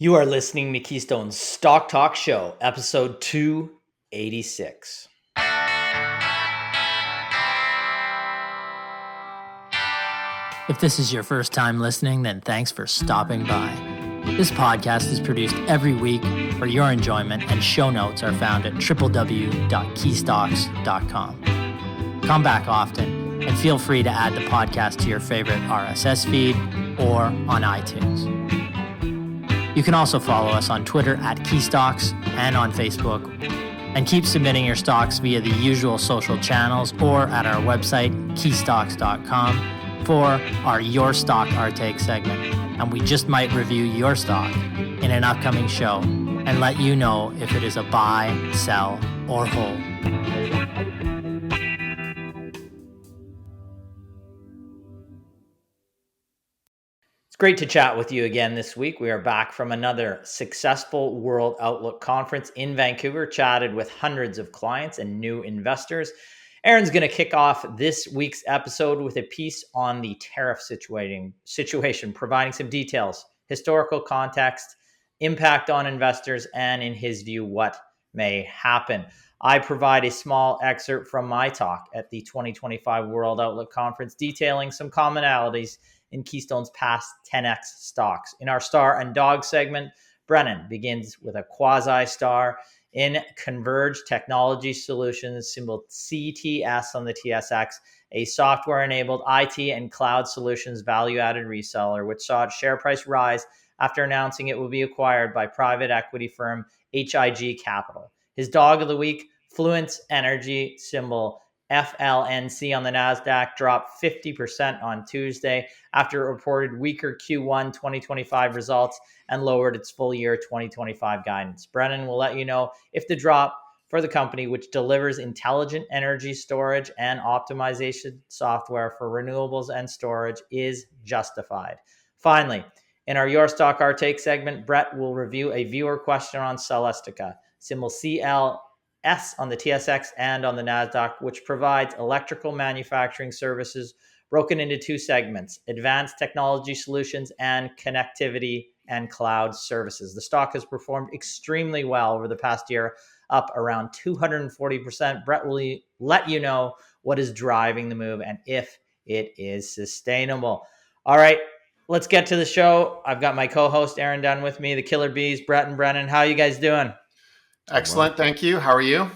You are listening to KeyStone's Stock Talk Show, episode 286. If this is your first time listening, then thanks for stopping by. This podcast is produced every week for your enjoyment, and show notes are found at www.keystocks.com. Come back often, and feel free to add the podcast to your favorite RSS feed or on iTunes. You can also follow us on Twitter at KeyStocks and on Facebook, and keep submitting your stocks via the usual social channels or at our website, keystocks.com, for our Your Stock Our Take segment. And we just might review your stock in an upcoming show and let you know if it is a buy, sell, or hold. Great to chat with you again this week. We are back from another successful World Outlook conference in Vancouver, chatted with hundreds of clients and new investors. Aaron's going to kick off this week's episode with a piece on the tariff situation, providing some details, historical context, impact on investors, and in his view, what may happen. I provide a small excerpt from my talk at the 2025 World Outlook conference, detailing some commonalities in Keystone's past 10x stocks. In our Star and Dog segment, Brennan begins with a quasi-star in Converge Technology Solutions, symbol CTS on the TSX, a software-enabled IT and cloud solutions value-added reseller, which saw its share price rise after announcing it will be acquired by private equity firm HIG Capital. His dog of the week, Fluence Energy, symbol FLNC on the NASDAQ, dropped 50% on Tuesday after it reported weaker Q1 2025 results and lowered its full year 2025 guidance. Brennan will let you know if the drop for the company, which delivers intelligent energy storage and optimization software for renewables and storage, is justified. Finally, in our Your Stock Our Take segment, Brett will review a viewer question on Celestica, symbol CLS on the TSX and on the NASDAQ, which provides electrical manufacturing services broken into two segments: advanced technology solutions and connectivity and cloud services. The stock has performed extremely well over the past year, up around 240%. Brett will let you know what is driving the move and if it is sustainable. All right, let's get to the show. I've got my co-host Aaron Dunn with me, the Killer Bees, Brett and Brennan. How are you guys doing? Excellent. Thank you. How are you?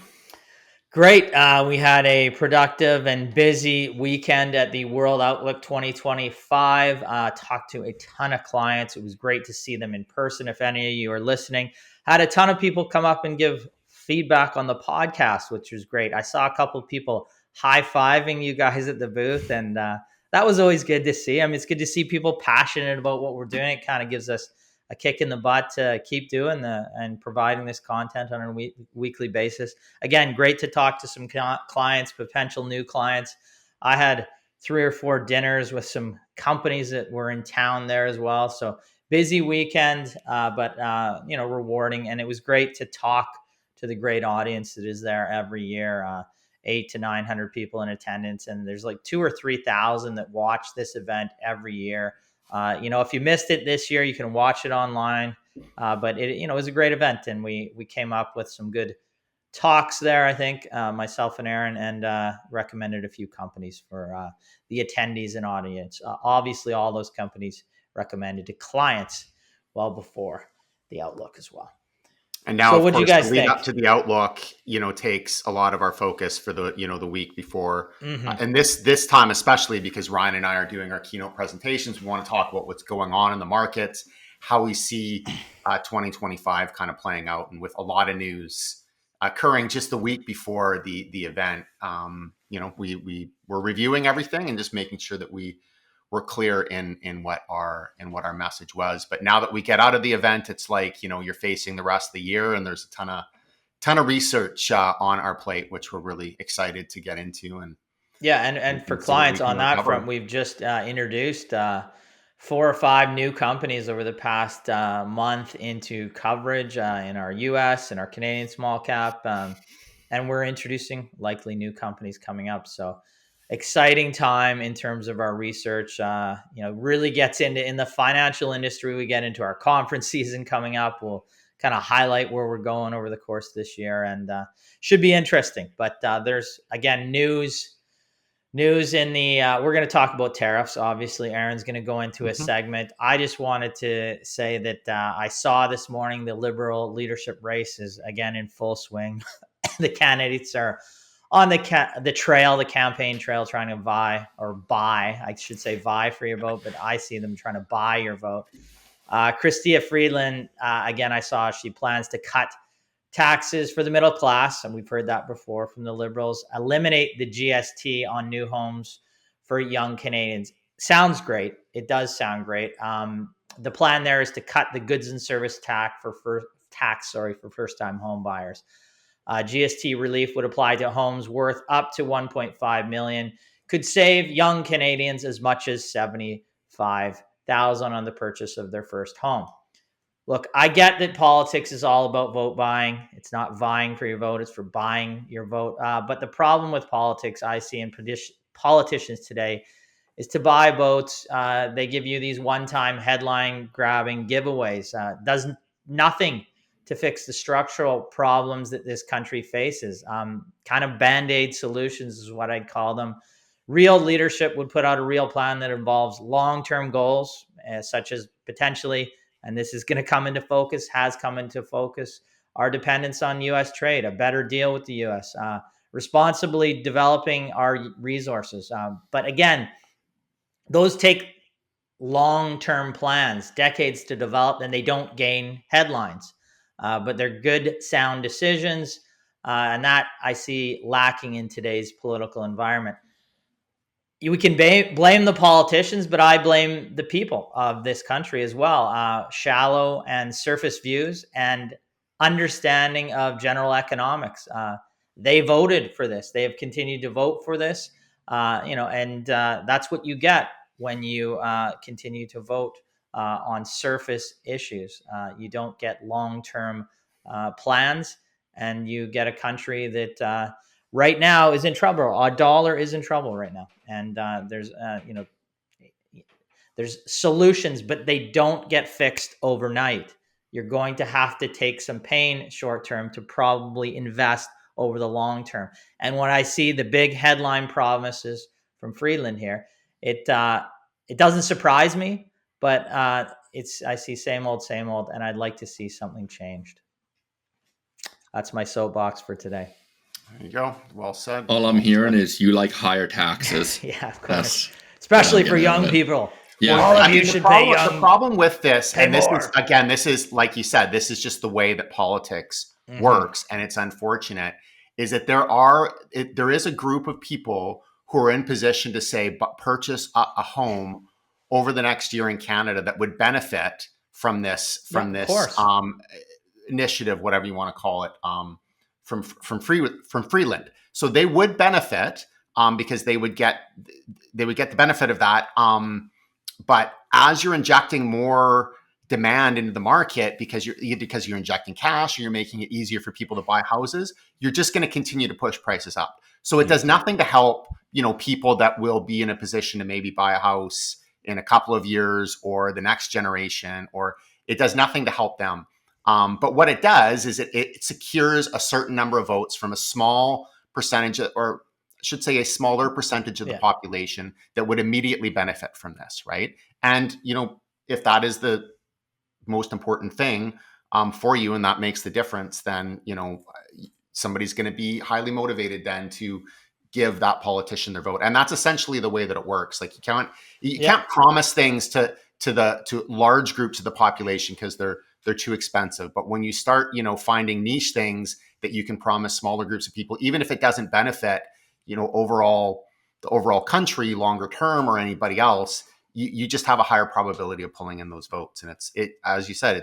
Great. We had a productive and busy weekend at the World Outlook 2025. Talked to a ton of clients. It was great to see them in person. If any of you are listening, had a ton of people come up and give feedback on the podcast, which was great. I saw a couple of people high-fiving you guys at the booth, and that was always good to see. I mean, it's good to see people passionate about what we're doing. It kind of gives us a kick in the butt to keep doing and providing this content on a weekly basis. Again, great to talk to some clients, potential new clients. I had 3 or 4 dinners with some companies that were in town there as well. So busy weekend, but rewarding. And it was great to talk to the great audience that is there every year. 800 to 900 people in attendance, and there's like 2,000 or 3,000 that watch this event every year. If you missed it this year, you can watch it online. But it was a great event, and we came up with some good talks there. I think myself and Aaron, and recommended a few companies for the attendees and audience. Obviously, all those companies recommended to clients well before the Outlook as well. And now, so of course, the lead up to the Outlook, takes a lot of our focus for the, the week before. Mm-hmm. And this time, especially because Ryan and I are doing our keynote presentations, we want to talk about what's going on in the markets, how we see 2025 kind of playing out, and with a lot of news occurring just the week before the event. We were reviewing everything and just making sure that we're clear in what our message was. But now that we get out of the event, it's like, you're facing the rest of the year, and there's a ton of research on our plate, which we're really excited to get into. And for clients on that front, we've just introduced 4 or 5 new companies over the past month into coverage in our US and our Canadian small cap. And we're introducing likely new companies coming up. So exciting time in terms of our research. Really gets into in the financial industry. We get into our conference season coming up. We'll kind of highlight where we're going over the course of this year, and should be interesting. But there's again news in the we're going to talk about tariffs. Obviously, Aaron's going to go into a segment. I just wanted to say that I saw this morning the Liberal leadership race is again in full swing. The candidates are on the campaign trail, trying to vie for your vote, but I see them trying to buy your vote. Chrystia Freeland, again, I saw she plans to cut taxes for the middle class, and we've heard that before from the Liberals, eliminate the GST on new homes for young Canadians. Sounds great. It does sound great. The plan there is to cut the goods and service tax for first-time home buyers. GST relief would apply to homes worth up to $1.5 million, could save young Canadians as much as $75,000 on the purchase of their first home. Look, I get that politics is all about vote buying. It's not vying for your vote, it's for buying your vote. But the problem with politics I see in politicians today is to buy votes. They give you these one-time headline-grabbing giveaways. Does nothing to fix the structural problems that this country faces. Kind of Band-Aid solutions is what I'd call them. Real leadership would put out a real plan that involves long-term goals, such as potentially, and this is going to come into focus, has come into focus, our dependence on U.S. trade, a better deal with the U.S., responsibly developing our resources. But again, those take long-term plans, decades to develop, and they don't gain headlines. But they're good, sound decisions, and that I see lacking in today's political environment. We can blame the politicians, but I blame the people of this country as well. Shallow and surface views and understanding of general economics. They voted for this. They have continued to vote for this, and that's what you get when you continue to vote on surface issues. You don't get long-term plans, and you get a country that right now is in trouble. Our dollar is in trouble right now, and there's solutions, but they don't get fixed overnight. You're going to have to take some pain short term to probably invest over the long term. And when I see the big headline promises from Freeland here, it doesn't surprise me, but I see same old, and I'd like to see something changed. That's my soapbox for today. There you go. Well said. All I'm hearing is you like higher taxes. Yeah, of course. Especially for young people. Yeah. All of you should pay young. The problem with this, and more. this is like you said, this is just the way that politics works, and it's unfortunate, is that there is a group of people who are in position to say, purchase a home over the next year in Canada that would benefit from this initiative, whatever you want to call it, from Freeland. So they would benefit because they would get the benefit of that. But as you're injecting more demand into the market because you're injecting cash or you're making it easier for people to buy houses, you're just going to continue to push prices up. So it does nothing to help, people that will be in a position to maybe buy a house in a couple of years or the next generation, or it does nothing to help them. But what it does is it secures a certain number of votes from a small percentage, or I should say a smaller percentage of the population that would immediately benefit from this, right? And, if that is the most important thing for you and that makes the difference, then, somebody's going to be highly motivated then to give that politician their vote. And that's essentially the way that it works. Like you can't promise things to large groups of the population because they're too expensive. But when you start, finding niche things that you can promise smaller groups of people, even if it doesn't benefit, the overall country longer term or anybody else, you just have a higher probability of pulling in those votes. And as you said,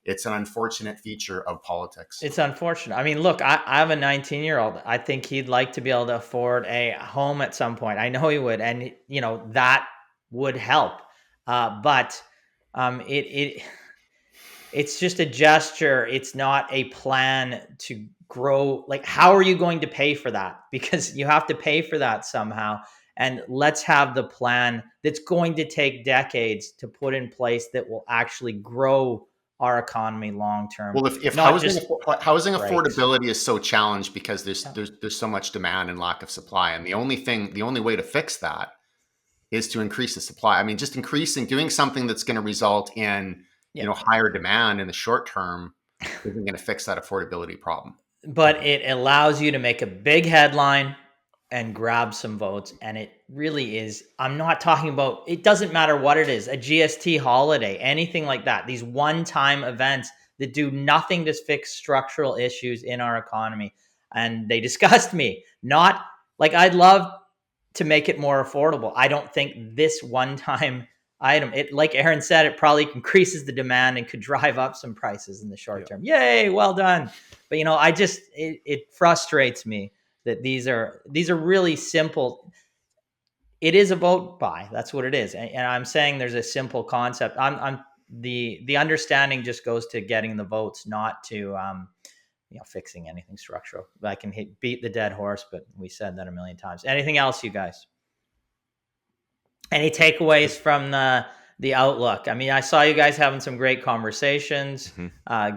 it's an unfortunate feature of politics. It's unfortunate. I mean, look, I have a 19-year-old. I think he'd like to be able to afford a home at some point. I know he would. And, that would help. But it's just a gesture. It's not a plan to grow. Like, how are you going to pay for that? Because you have to pay for that somehow. and let's have the plan that's going to take decades to put in place that will actually grow our economy long term. Well, if housing affordability is so challenged because there's so much demand and lack of supply, and the only way to fix that is to increase the supply. I mean, just doing something that's going to result in higher demand in the short term isn't going to fix that affordability problem. But it allows you to make a big headline and grab some votes. And it really is, I'm not talking about, it doesn't matter what it is, a GST holiday, anything like that. These one-time events that do nothing to fix structural issues in our economy. And they disgust me. Not like, I'd love to make it more affordable. I don't think this one-time item, it, like Aaron said, it probably increases the demand and could drive up some prices in the short term. Yay, well done. But it frustrates me that these are really simple. It is a vote buy. That's what it is. And I'm saying there's a simple concept. The understanding just goes to getting the votes, not to fixing anything structural. I can beat the dead horse, but we said that a million times. Anything else, you guys? Any takeaways from the outlook? I mean, I saw you guys having some great conversations.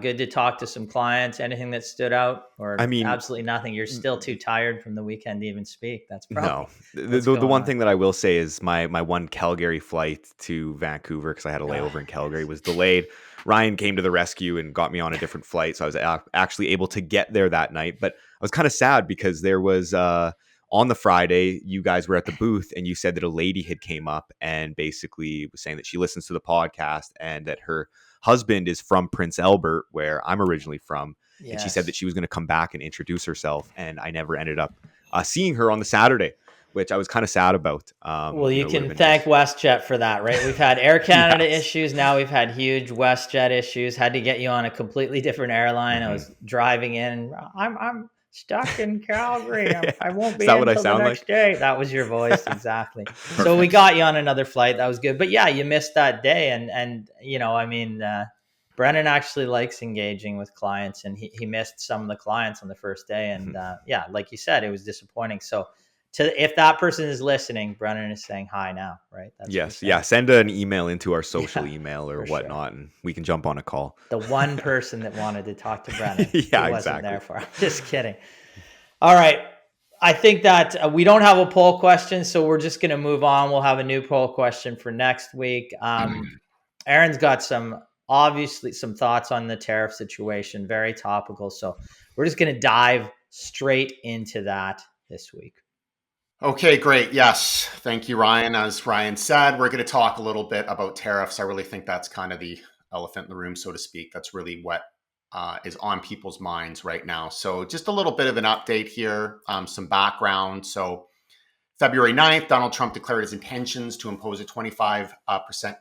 Good to talk to some clients. Anything that stood out, or absolutely nothing? You're still too tired from the weekend to even speak. That's probably the one thing that I will say is my one Calgary flight to Vancouver, because I had a layover in Calgary, was delayed. Ryan came to the rescue and got me on a different flight, so I was actually able to get there that night. But I was kind of sad because there was on the Friday, you guys were at the booth and you said that a lady had came up and basically was saying that she listens to the podcast and that her husband is from Prince Albert, where I'm originally from. Yes. And she said that she was going to come back and introduce herself. And I never ended up seeing her on the Saturday, which I was kind of sad about. Well, you can thank WestJet for that, right? We've had Air Canada issues. Now we've had huge WestJet issues. Had to get you on a completely different airline. I was driving in. I'm stuck in Calgary. I won't be in until the next day. That was your voice. Exactly. So we got you on another flight. That was good. But yeah, you missed that day. And Brennan actually likes engaging with clients, and he missed some of the clients on the first day. And like you said, it was disappointing. So if that person is listening, Brennan is saying hi now, right? That's yes. Yeah. Send an email into our social email or whatnot, and we can jump on a call. The one person that wanted to talk to Brennan. Yeah, he wasn't exactly. there for him. Just kidding. All right. I think that we don't have a poll question, so we're just going to move on. We'll have a new poll question for next week. Aaron's got obviously some thoughts on the tariff situation, very topical. So we're just going to dive straight into that this week. Okay, great. Yes. Thank you, Ryan. As Ryan said, we're going to talk a little bit about tariffs. I really think that's kind of the elephant in the room, so to speak. That's really what is on people's minds right now. So just a little bit of an update here, some background. So February 9th, Donald Trump declared his intentions to impose a 25%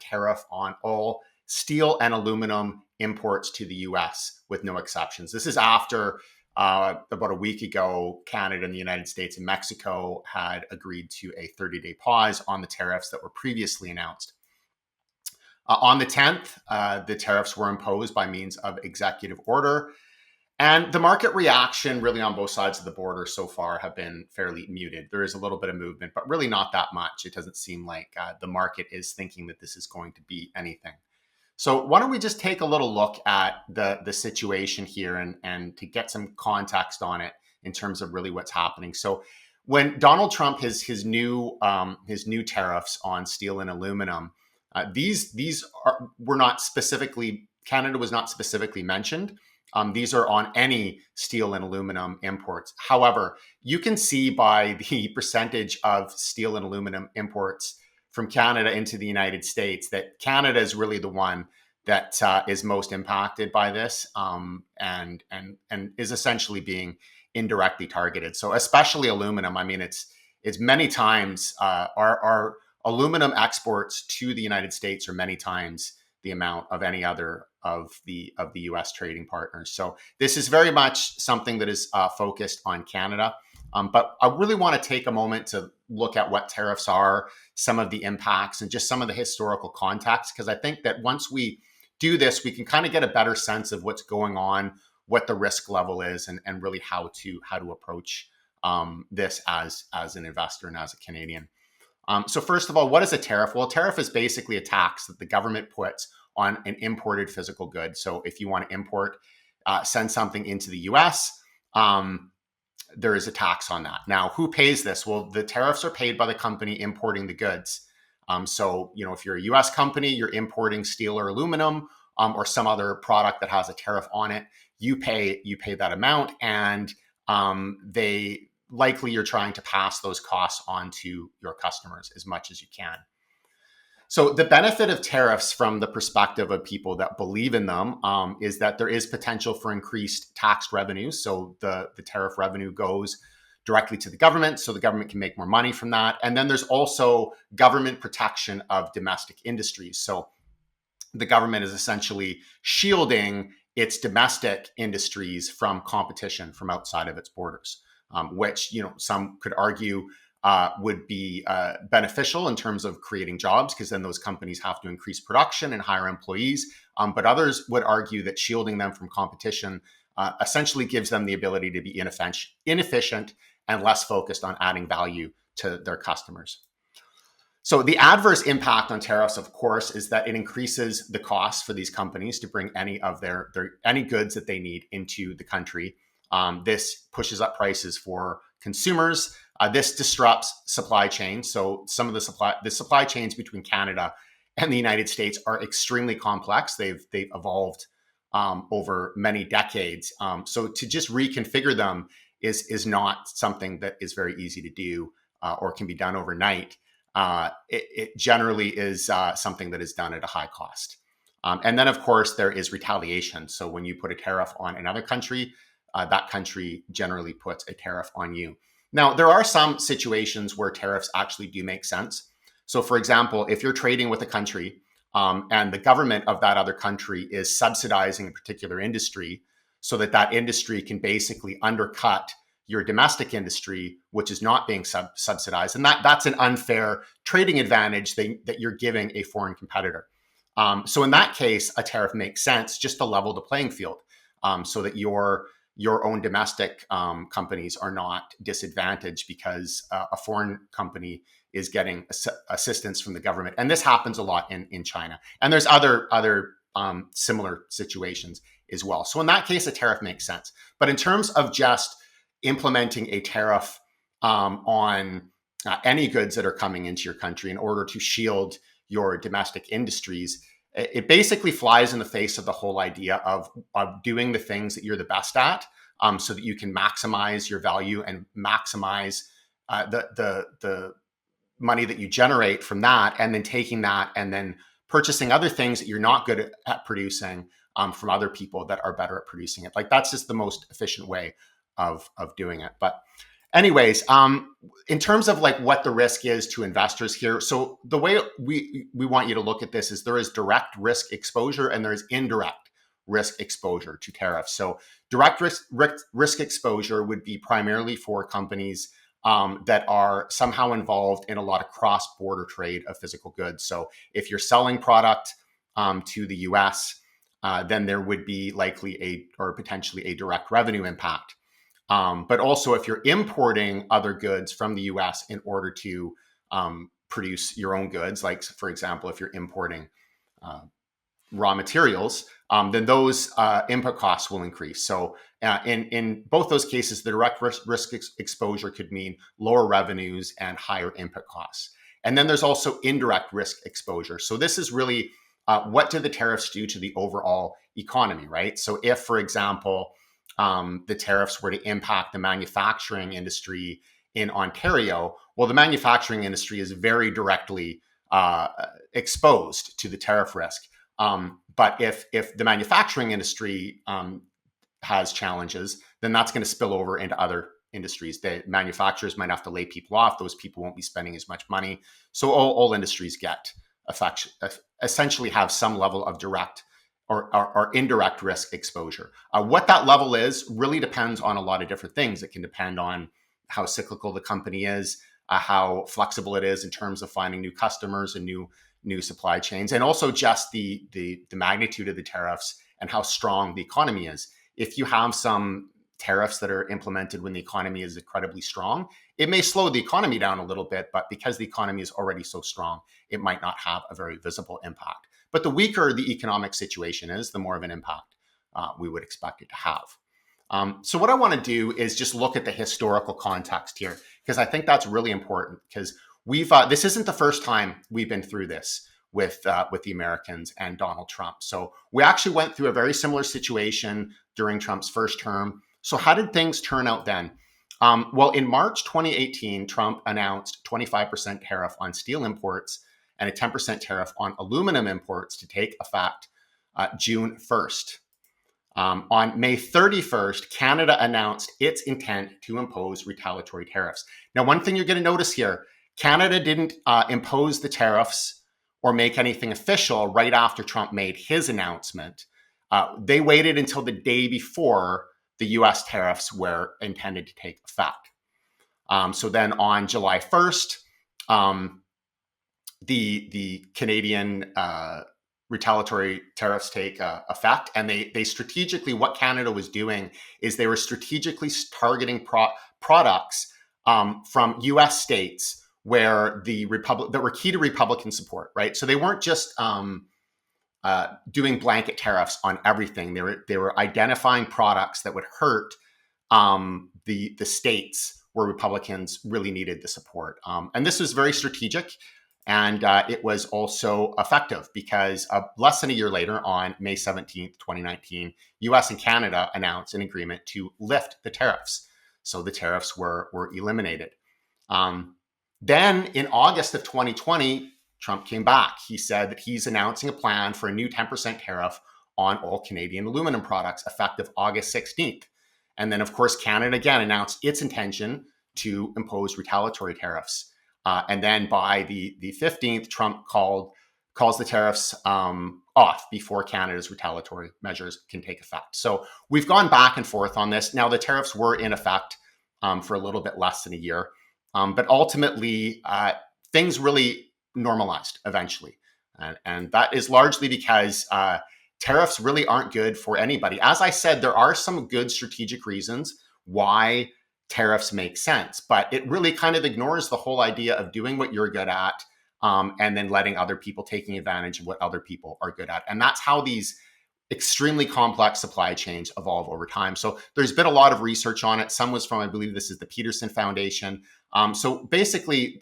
tariff on all steel and aluminum imports to the U.S. with no exceptions. This is after about a week ago, Canada and the United States and Mexico had agreed to a 30-day pause on the tariffs that were previously announced. On the 10th, the tariffs were imposed by means of executive order. And the market reaction really on both sides of the border so far have been fairly muted. There is a little bit of movement, but really not that much. It doesn't seem like the market is thinking that this is going to be anything. So why don't we just take a little look at the situation here and to get some context on it in terms of really what's happening. So when Donald Trump his new tariffs on steel and aluminum, were not specifically, Canada was not specifically mentioned. These are on any steel and aluminum imports. However, you can see by the percentage of steel and aluminum imports from Canada into the United States that Canada is really the one that is most impacted by this and is essentially being indirectly targeted. So especially aluminum. I mean, it's many times our aluminum exports to the United States are many times the amount of any other of the U.S. trading partners. So this is very much something that is focused on Canada. But I really want to take a moment to look at what tariffs are, some of the impacts, and just some of the historical context, because I think that once we do this, we can kind of get a better sense of what's going on, what the risk level is, and really how to approach this as an investor and as a Canadian. So first of all, what is a tariff? Well, a tariff is basically a tax that the government puts on an imported physical good. So if you want to import, send something into the US, there is a tax on that. Now, who pays this? Well, the tariffs are paid by the company importing the goods. So, if you're a US company, you're importing steel or aluminum, or some other product that has a tariff on it, you pay that amount, and you're trying to pass those costs on to your customers as much as you can. So the benefit of tariffs from the perspective of people that believe in them is that there is potential for increased tax revenues. So the tariff revenue goes directly to the government, so the government can make more money from that. And then there's also government protection of domestic industries. So the government is essentially shielding its domestic industries from competition from outside of its borders, which some could argue would be beneficial in terms of creating jobs, because then those companies have to increase production and hire employees. But others would argue that shielding them from competition essentially gives them the ability to be inefficient and less focused on adding value to their customers. So the adverse impact on tariffs, of course, is that it increases the cost for these companies to bring any of their any goods that they need into the country. This pushes up prices for consumers. This disrupts supply chains. So some of the supply chains between Canada and the United States are extremely complex. They've evolved over many decades. So to just reconfigure them is not something that is very easy to do or can be done overnight. It generally is something that is done at a high cost. And then, of course, there is retaliation. So when you put a tariff on another country, that country generally puts a tariff on you. Now, there are some situations where tariffs actually do make sense. So, for example, if you're trading with a country and the government of that other country is subsidizing a particular industry so that industry can basically undercut your domestic industry, which is not being subsidized, and that's an unfair trading advantage that you're giving a foreign competitor. So in that case, a tariff makes sense just to level the playing field so that your own domestic companies are not disadvantaged because a foreign company is getting assistance from the government. And this happens a lot in China. And there's other similar situations as well. So in that case, a tariff makes sense. But in terms of just implementing a tariff on any goods that are coming into your country in order to shield your domestic industries, it basically flies in the face of the whole idea of doing the things that you're the best at, so that you can maximize your value and maximize the money that you generate from that, and then taking that and then purchasing other things that you're not good at producing from other people that are better at producing it. Like, that's just the most efficient way of doing it. But anyways, in terms of like what the risk is to investors here, so the way we want you to look at this is there is direct risk exposure and there is indirect risk exposure to tariffs. So direct risk exposure would be primarily for companies that are somehow involved in a lot of cross-border trade of physical goods. So if you're selling product to the US, then there would be likely or potentially a direct revenue impact. But also if you're importing other goods from the US in order to produce your own goods, like, for example, if you're importing raw materials, then those input costs will increase. So in both those cases, the direct risk exposure could mean lower revenues and higher input costs. And then there's also indirect risk exposure. So this is really what do the tariffs do to the overall economy, right? So if, for example, the tariffs were to impact the manufacturing industry in Ontario, well, the manufacturing industry is very directly exposed to the tariff risk. But if the manufacturing industry has challenges, then that's going to spill over into other industries. The manufacturers might have to lay people off. Those people won't be spending as much money. So all industries get essentially have some level of direct or indirect risk exposure. What that level is really depends on a lot of different things. It can depend on how cyclical the company is, how flexible it is in terms of finding new customers and new supply chains, and also just the magnitude of the tariffs and how strong the economy is. If you have some tariffs that are implemented when the economy is incredibly strong, it may slow the economy down a little bit, but because the economy is already so strong, it might not have a very visible impact. But the weaker the economic situation is, the more of an impact we would expect it to have. So what I want to do is just look at the historical context here, because I think that's really important, because this isn't the first time we've been through this with the Americans and Donald Trump. So we actually went through a very similar situation during Trump's first term. So how did things turn out then? Well, in March 2018, Trump announced 25% tariff on steel imports and a 10% tariff on aluminum imports to take effect June 1st. On May 31st, Canada announced its intent to impose retaliatory tariffs. Now, one thing you're going to notice here, Canada didn't impose the tariffs or make anything official right after Trump made his announcement. They waited until the day before the US tariffs were intended to take effect. So then on July 1st, the Canadian retaliatory tariffs take effect. And they strategically, what Canada was doing is they were strategically targeting products from US states where that were key to Republican support, right? So they weren't just doing blanket tariffs on everything. They were identifying products that would hurt the states where Republicans really needed the support. And this was very strategic. And it was also effective because less than a year later, on May 17th, 2019, US and Canada announced an agreement to lift the tariffs. So the tariffs were eliminated. Then in August of 2020, Trump came back. He said that he's announcing a plan for a new 10% tariff on all Canadian aluminum products effective August 16th. And then, of course, Canada again announced its intention to impose retaliatory tariffs. And then by the 15th, Trump calls the tariffs off before Canada's retaliatory measures can take effect. So we've gone back and forth on this. Now, the tariffs were in effect for a little bit less than a year. But ultimately, things really normalized eventually. And that is largely because tariffs really aren't good for anybody. As I said, there are some good strategic reasons why tariffs make sense, but it really kind of ignores the whole idea of doing what you're good at and then letting other people taking advantage of what other people are good at. And that's how these extremely complex supply chains evolve over time. So there's been a lot of research on it. Some was from, I believe this is the Peterson Foundation. So basically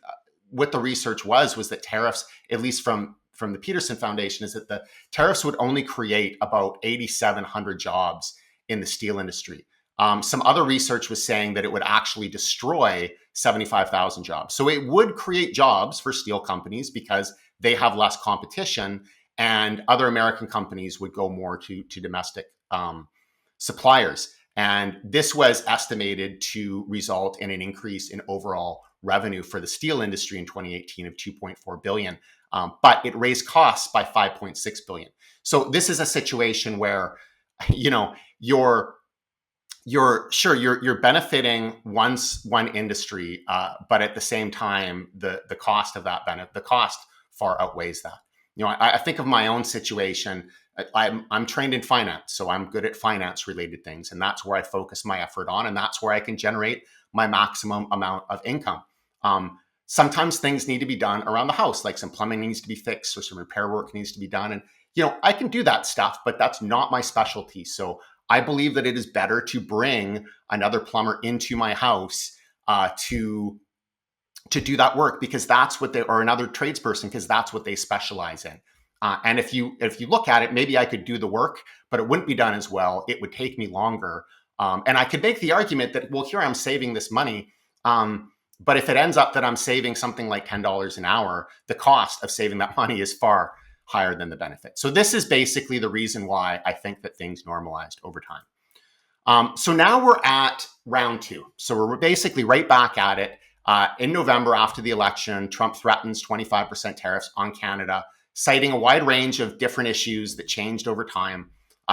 what the research was that tariffs, at least from the Peterson Foundation, is that the tariffs would only create about 8,700 jobs in the steel industry. Some other research was saying that it would actually destroy 75,000 jobs. So it would create jobs for steel companies because they have less competition, and other American companies would go more to domestic suppliers. And this was estimated to result in an increase in overall revenue for the steel industry in 2018 of $2.4 billion. But it raised costs by $5.6 billion. So this is a situation where, you're benefiting one industry, but at the same time, the cost of that the cost far outweighs that. I think of my own situation. I'm trained in finance, so I'm good at finance related things, and that's where I focus my effort on, and that's where I can generate my maximum amount of income. Sometimes things need to be done around the house, like some plumbing needs to be fixed or some repair work needs to be done, and I can do that stuff, but that's not my specialty. So I believe that it is better to bring another plumber into my house to do that work, because that's what or another tradesperson, because that's what they specialize in. And if you look at it, maybe I could do the work, but it wouldn't be done as well. It would take me longer. And I could make the argument that, well, here I'm saving this money. But if it ends up that I'm saving something like $10 an hour, the cost of saving that money is far higher than the benefit. So this is basically the reason why I think that things normalized over time. So now we're at round two. So we're basically right back at it. In November, after the election, Trump threatens 25% tariffs on Canada, citing a wide range of different issues that changed over time.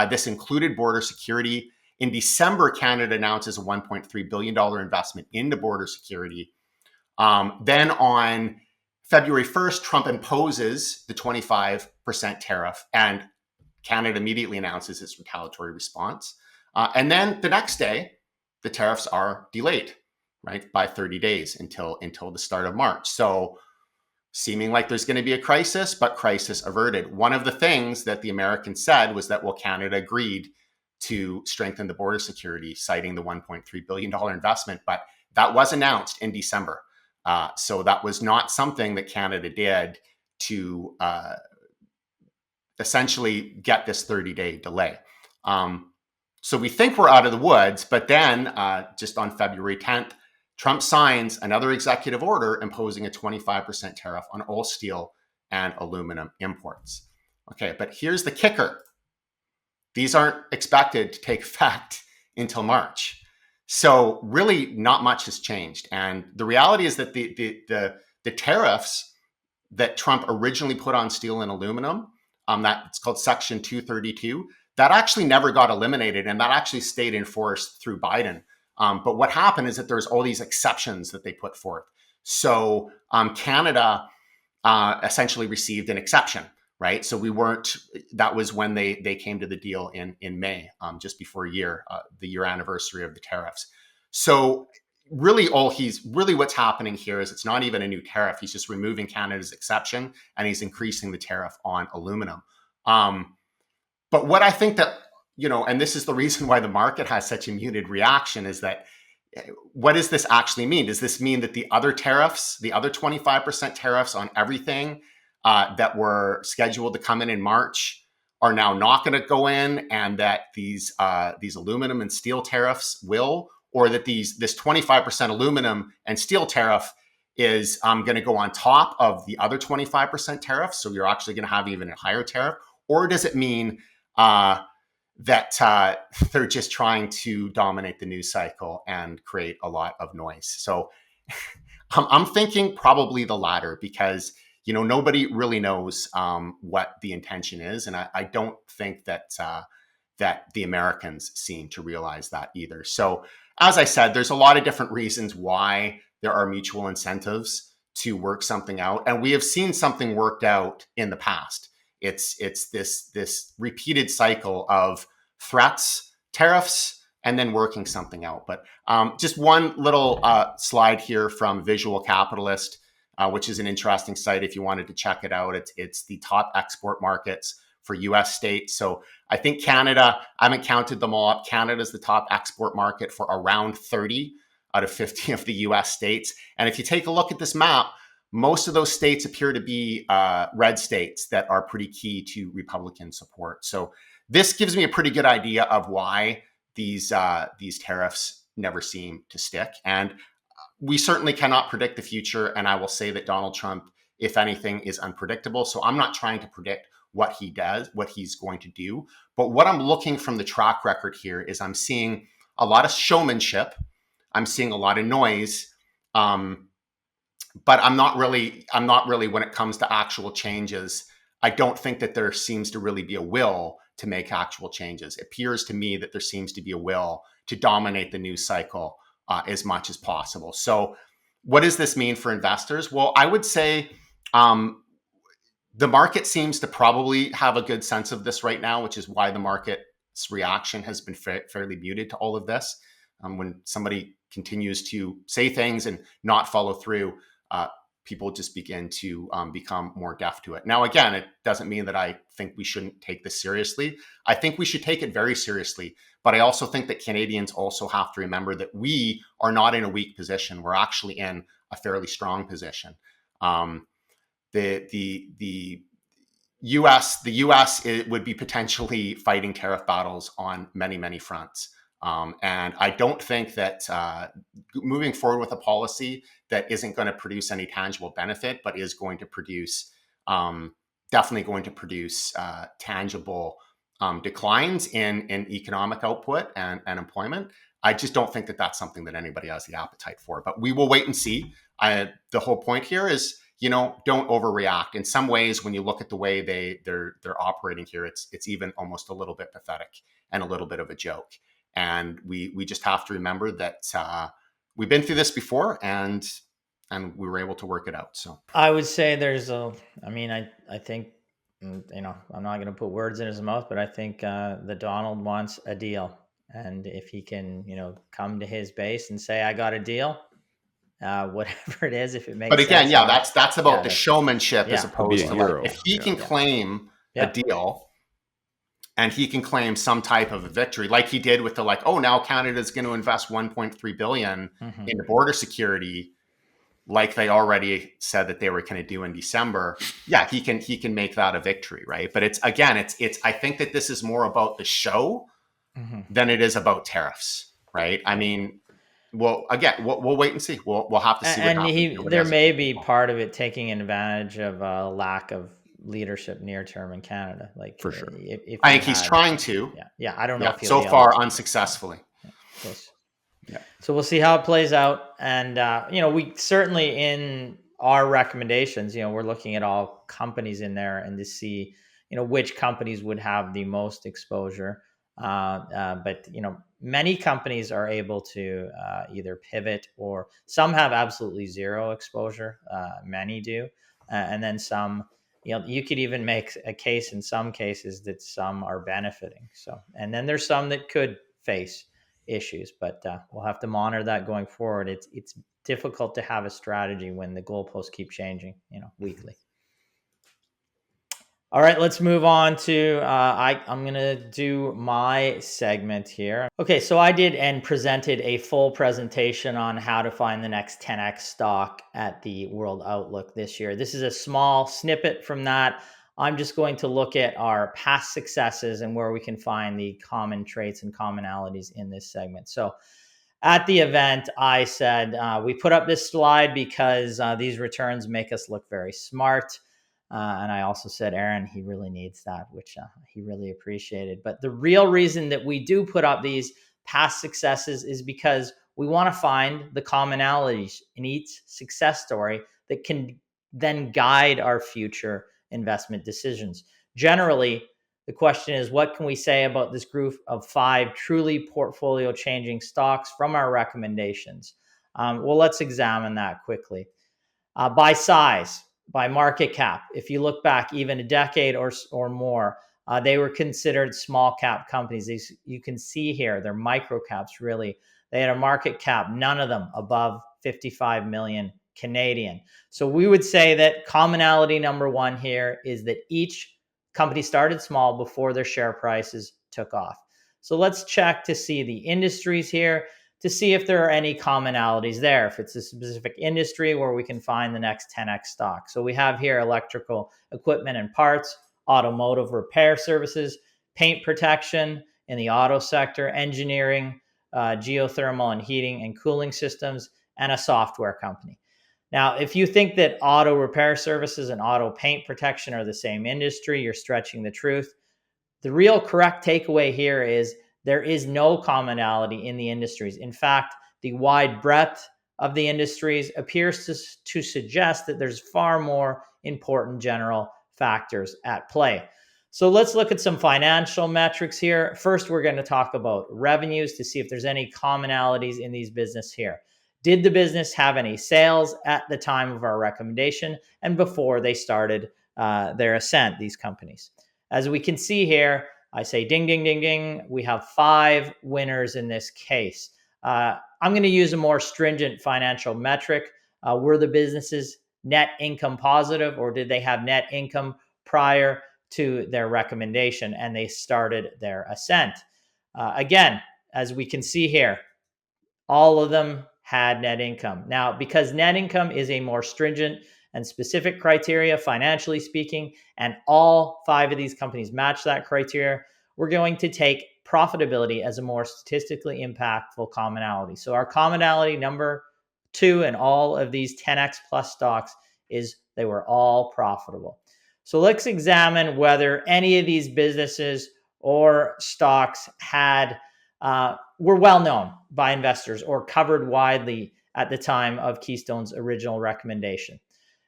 This included border security. In December, Canada announces a $1.3 billion investment into border security. Then on February 1st, Trump imposes the 25% tariff, and Canada immediately announces its retaliatory response. And then the next day, the tariffs are delayed, right, by 30 days until the start of March. So seeming like there's going to be a crisis, but crisis averted. One of the things that the Americans said was that, well, Canada agreed to strengthen the border security, citing the $1.3 billion investment, but that was announced in December. So that was not something that Canada did to essentially get this 30-day delay. So we think we're out of the woods, but then just on February 10th, Trump signs another executive order imposing a 25% tariff on all steel and aluminum imports. Okay, but here's the kicker. These aren't expected to take effect until March. So really not much has changed. And the reality is that the tariffs that Trump originally put on steel and aluminum, that it's called Section 232, that actually never got eliminated, and that actually stayed in force through Biden. But what happened is that there's all these exceptions that they put forth. So Canada essentially received an exception, right? So we weren't, that was when they came to the deal in May, just before a year, the year anniversary of the tariffs. So really what's happening here is it's not even a new tariff. He's just removing Canada's exception and he's increasing the tariff on aluminum. But what I think that, and this is the reason why the market has such a muted reaction, is that what does this actually mean? Does this mean that the other tariffs, the other 25% tariffs on everything that were scheduled to come in March are now not going to go in, and that these aluminum and steel tariffs will, or that this 25% aluminum and steel tariff is going to go on top of the other 25% tariff? So you're actually going to have even a higher tariff? Or does it mean that they're just trying to dominate the news cycle and create a lot of noise? So I'm thinking probably the latter, because nobody really knows what the intention is, and I don't think that the Americans seem to realize that either. So as I said, there's a lot of different reasons why there are mutual incentives to work something out, and we have seen something worked out in the past. It's this repeated cycle of threats, tariffs, and then working something out. But just one little slide here from Visual Capitalist, which is an interesting site if you wanted to check it out. It's the top export markets for U.S. states. So I think Canada, I haven't counted them all up. Canada's the top export market for around 30 out of 50 of the U.S. states. And if you take a look at this map, most of those states appear to be red states that are pretty key to Republican support. So this gives me a pretty good idea of why these tariffs never seem to stick. And we certainly cannot predict the future. And I will say that Donald Trump, if anything, is unpredictable. So I'm not trying to predict what he does, what he's going to do. But what I'm looking from the track record here is I'm seeing a lot of showmanship. I'm seeing a lot of noise. But I'm not really, when it comes to actual changes, I don't think that there seems to really be a will to make actual changes. It appears to me that there seems to be a will to dominate the news cycle as much as possible. So what does this mean for investors? Well, I would say the market seems to probably have a good sense of this right now, which is why the market's reaction has been fairly muted to all of this. When somebody continues to say things and not follow through, people just begin to become more deaf to it. Now, again, it doesn't mean that I think we shouldn't take this seriously. I think we should take it very seriously. But I also think that Canadians also have to remember that we are not in a weak position. We're actually in a fairly strong position. The U.S. It would be potentially fighting tariff battles on many, many fronts. And I don't think that moving forward with a policy that isn't going to produce any tangible benefit, but is going to produce, definitely going to produce tangible declines in economic output and employment. I just don't think that that's something that anybody has the appetite for. But we will wait and see. The whole point here is, don't overreact. In some ways, when you look at the way they're operating here, it's even almost a little bit pathetic and a little bit of a joke. And we just have to remember that we've been through this before, and we were able to work it out. So I would say I think, I'm not going to put words in his mouth, but I think the Donald wants a deal, And if he can, come to his base and say, I got a deal, whatever it is, if it makes sense. But again, sense, that's about the showmanship as opposed to like, if he can claim a deal and he can claim some type of a victory, like he did with the now Canada's going to invest 1.3 billion into border security, like they already said that they were going to do in December. Yeah, he can make that a victory, right? But it's I think that this is more about the show than it is about tariffs, right? I mean, well, again, we'll wait and see. We'll have to see what happens. And there may be part of it taking advantage of a lack of leadership near term in Canada, like for sure. If I think he's trying to. Yeah. I don't know. If so far unsuccessfully. Yeah. So we'll see how it plays out, and we certainly in our recommendations, we're looking at all companies in there and to see which companies would have the most exposure. But many companies are able to either pivot, or some have absolutely zero exposure. Many do, and then some. You could even make a case in some cases that some are benefiting. So, and then there's some that could face issues, but we'll have to monitor that going forward. It's difficult to have a strategy when the goalposts keep changing, weekly. All right, let's move on to, I'm going to do my segment here. Okay, so I did and presented a full presentation on how to find the next 10x stock at the World Outlook this year. This is a small snippet from that. I'm just going to look at our past successes and where we can find the common traits and commonalities in this segment. So at the event, I said, we put up this slide because these returns make us look very smart. And I also said, Aaron, he really needs that, which he really appreciated. But the real reason that we do put up these past successes is because we want to find the commonalities in each success story that can then guide our future investment decisions. Generally, the question is, what can we say about this group of 5 truly portfolio changing stocks from our recommendations? Well, let's examine that quickly. By size, by market cap, if you look back even a decade or more, they were considered small cap companies. You can see here, they're micro caps, really. They had a market cap, none of them above 55 million Canadian. So we would say that commonality number 1 here is that each company started small before their share prices took off. So let's check to see the industries here, to see if there are any commonalities there, if it's a specific industry where we can find the next 10x stock. So we have here electrical equipment and parts, automotive repair services, paint protection in the auto sector, engineering, geothermal and heating and cooling systems, and a software company. Now, if you think that auto repair services and auto paint protection are the same industry, you're stretching the truth. The real correct takeaway here is there is no commonality in the industries. In fact, the wide breadth of the industries appears to suggest that there's far more important general factors at play. So let's look at some financial metrics here. First, we're going to talk about revenues to see if there's any commonalities in these business here. Did the business have any sales at the time of our recommendation and before they started their ascent, these companies? As we can see here, I say ding, ding, ding, ding. We have 5 winners in this case. I'm going to use a more stringent financial metric. Were the businesses net income positive, or did they have net income prior to their recommendation and they started their ascent? Again, as we can see here, all of them had net income. Now, because net income is a more stringent and specific criteria, financially speaking, and all 5 of these companies match that criteria, we're going to take profitability as a more statistically impactful commonality. So our commonality number 2 in all of these 10x plus stocks is they were all profitable. So let's examine whether any of these businesses or stocks were well known by investors or covered widely at the time of KeyStone's original recommendation.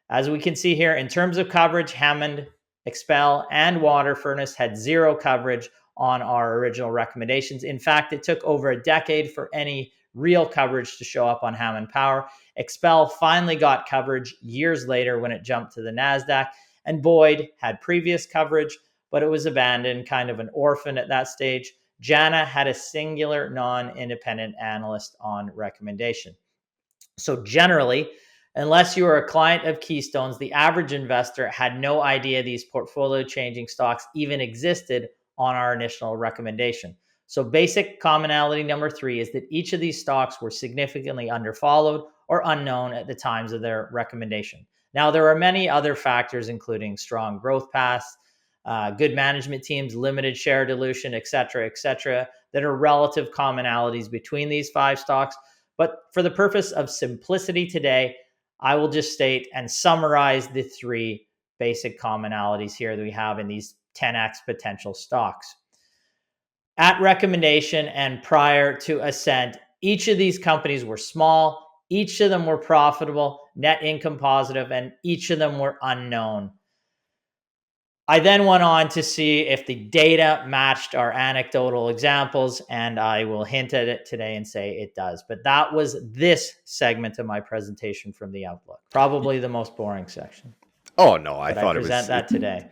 As we can see here, in terms of coverage, Hammond, Expel, and Water Furnace had 0 coverage on our original recommendations. In fact, it took over a decade for any real coverage to show up on Hammond Power. Expel finally got coverage years later when it jumped to the NASDAQ, and Boyd had previous coverage, but it was abandoned, kind of an orphan at that stage. JANA had a singular non-independent analyst on recommendation. So generally, unless you are a client of Keystone's, the average investor had no idea these portfolio changing stocks even existed on our initial recommendation. So basic commonality number 3 is that each of these stocks were significantly underfollowed or unknown at the times of their recommendation. Now, there are many other factors, including strong growth paths, good management teams, limited share dilution, et cetera, that are relative commonalities between these 5 stocks. But for the purpose of simplicity today, I will just state and summarize the 3 basic commonalities here that we have in these 10x potential stocks. At recommendation and prior to ascent, each of these companies were small, each of them were profitable, net income positive, and each of them were unknown. I then went on to see if the data matched our anecdotal examples, and I will hint at it today and say it does. But that was this segment of my presentation from the Outlook. Probably the most boring section. Oh, no, I thought I present that today.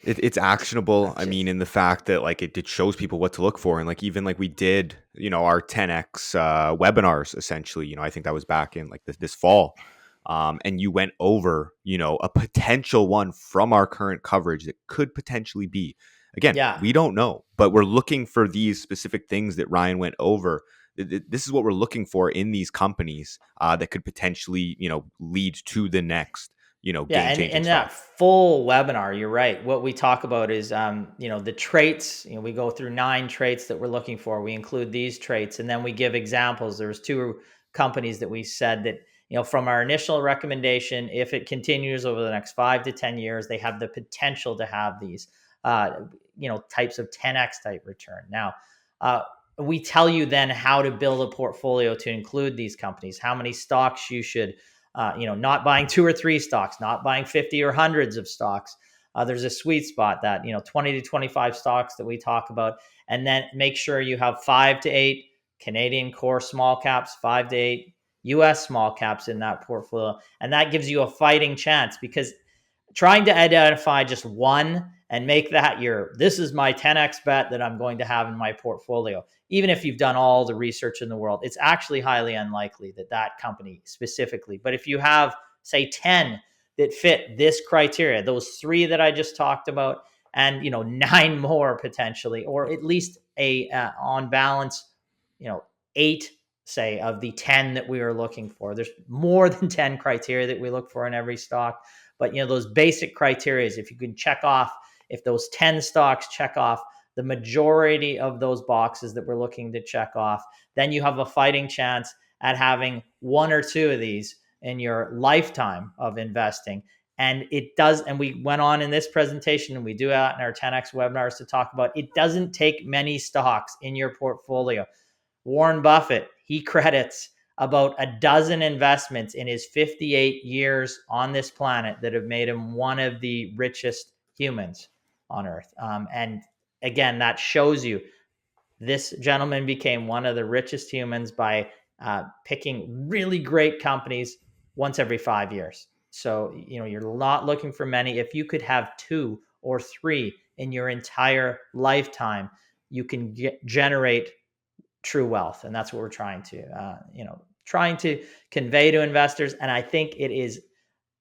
It's actionable. I mean, in the fact that like it shows people what to look for. And like, even like we did, our 10X webinars, essentially, I think that was back in like this fall. And you went over, a potential one from our current coverage that could potentially be, again, we don't know, but we're looking for these specific things that Ryan went over. This is what we're looking for in these companies that could potentially, lead to the next, game-changing and stock. that full webinar, you're right. What we talk about is, the traits. We go through 9 traits that we're looking for. We include these traits, and then we give examples. There was 2 companies that we said that, from our initial recommendation, if it continues over the next 5 to 10 years, they have the potential to have these, types of 10x type return. Now, we tell you then how to build a portfolio to include these companies, how many stocks you should, not buying 2 or 3 stocks, not buying 50 or hundreds of stocks. There's a sweet spot that, 20 to 25 stocks that we talk about, and then make sure you have 5 to 8 Canadian core small caps, 5 to 8 US small caps in that portfolio. And that gives you a fighting chance, because trying to identify just one and make that this is my 10x bet that I'm going to have in my portfolio, even if you've done all the research in the world, it's actually highly unlikely that company specifically. But if you have, say, 10 that fit this criteria, those 3 that I just talked about, and 9 more potentially, or at least on balance, 8, say, of the 10 that we are looking for. There's more than 10 criteria that we look for in every stock. But, those basic criteria, if you can check off, if those 10 stocks check off the majority of those boxes that we're looking to check off, then you have a fighting chance at having 1 or 2 of these in your lifetime of investing. And it does, and we went on in this presentation, and we do that in our 10X webinars to talk about, it doesn't take many stocks in your portfolio. Warren Buffett, he credits about a dozen investments in his 58 years on this planet that have made him one of the richest humans on earth. And again, that shows you this gentleman became one of the richest humans by picking really great companies once every 5 years. So, you're not looking for many. If you could have 2 or 3 in your entire lifetime, you can generate true wealth. And that's what we're trying to convey to investors. And I think it is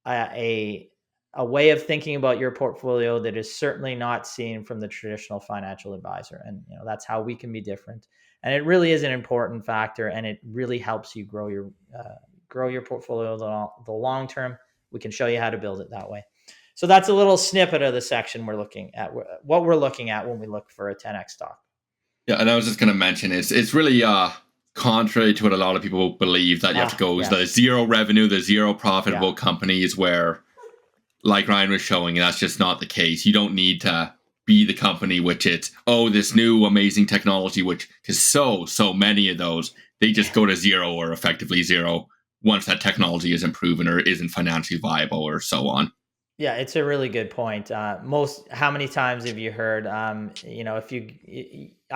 a way of thinking about your portfolio that is certainly not seen from the traditional financial advisor. And that's how we can be different. And it really is an important factor, and it really helps you grow your portfolio the long term. We can show you how to build it that way. So that's a little snippet of the section we're looking at, what we're looking at when we look for a 10x stock. Yeah, and I was just going to mention, it's really contrary to what a lot of people believe, that you have to go the zero revenue, the zero profitable companies, where, like Ryan was showing, that's just not the case. You don't need to be the company which it's, this new amazing technology, which is so many of those, they just go to zero, or effectively zero, once that technology isn't proven or isn't financially viable, or so on. Yeah, it's a really good point. How many times have you heard, I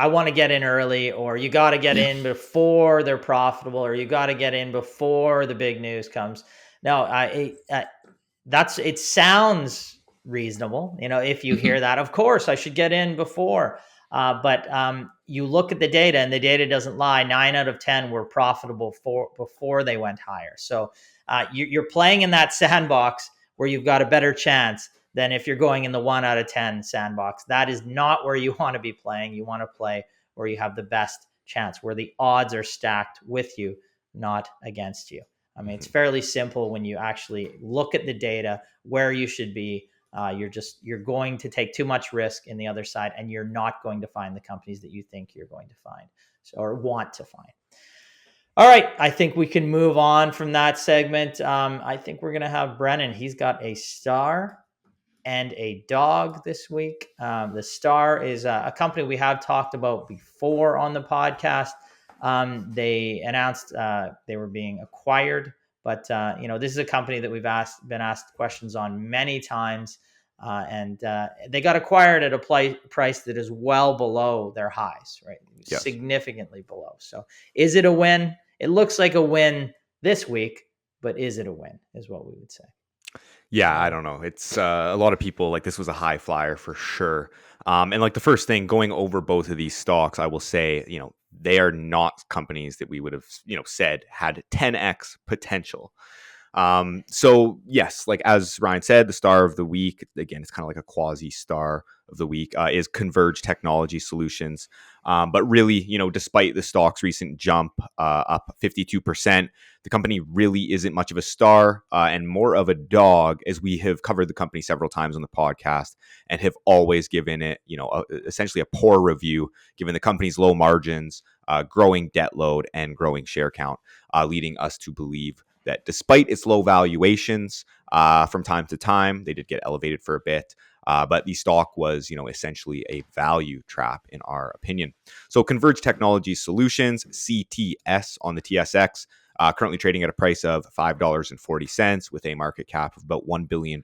want to get in early, or you got to get in before they're profitable, or you got to get in before the big news comes. No, it sounds reasonable. If you hear that, of course I should get in before. But you look at the data, and the data doesn't lie. 9 out of 10 were profitable before they went higher. So you're playing in that sandbox where you've got a better chance than if you're going in the 1 out of 10 sandbox. That is not where you want to be playing. You want to play where you have the best chance, where the odds are stacked with you, not against you. I mean, it's fairly simple when you actually look at the data where you should be. You're going to take too much risk in the other side, and you're not going to find the companies that you think you're going to find or want to find. All right, I think we can move on from that segment. I think we're going to have Brennan. He's got a star and a dog this week. The star is a company we have talked about before on the podcast. They announced they were being acquired, but this is a company that we've been asked questions on many times, and they got acquired at a price that is well below their highs, right? Yes. Significantly below. So, is it a win? It looks like a win this week, but is it a win? Is what we would say. Yeah, I don't know. It's a lot of people like this was a high flyer for sure. And like the first thing going over both of these stocks, I will say, they are not companies that we would have, said had 10x potential. So yes, like as Ryan said, the star of the week, again, it's kind of like a quasi star of the week, is Converge Technology Solutions. But really, despite the stock's recent jump up 52%, the company really isn't much of a star and more of a dog, as we have covered the company several times on the podcast and have always given it, essentially a poor review, given the company's low margins, growing debt load, and growing share count, leading us to believe that despite its low valuations, from time to time, they did get elevated for a bit. But the stock was, essentially a value trap in our opinion. So Converge Technology Solutions, CTS on the TSX, currently trading at a price of $5.40 with a market cap of about $1 billion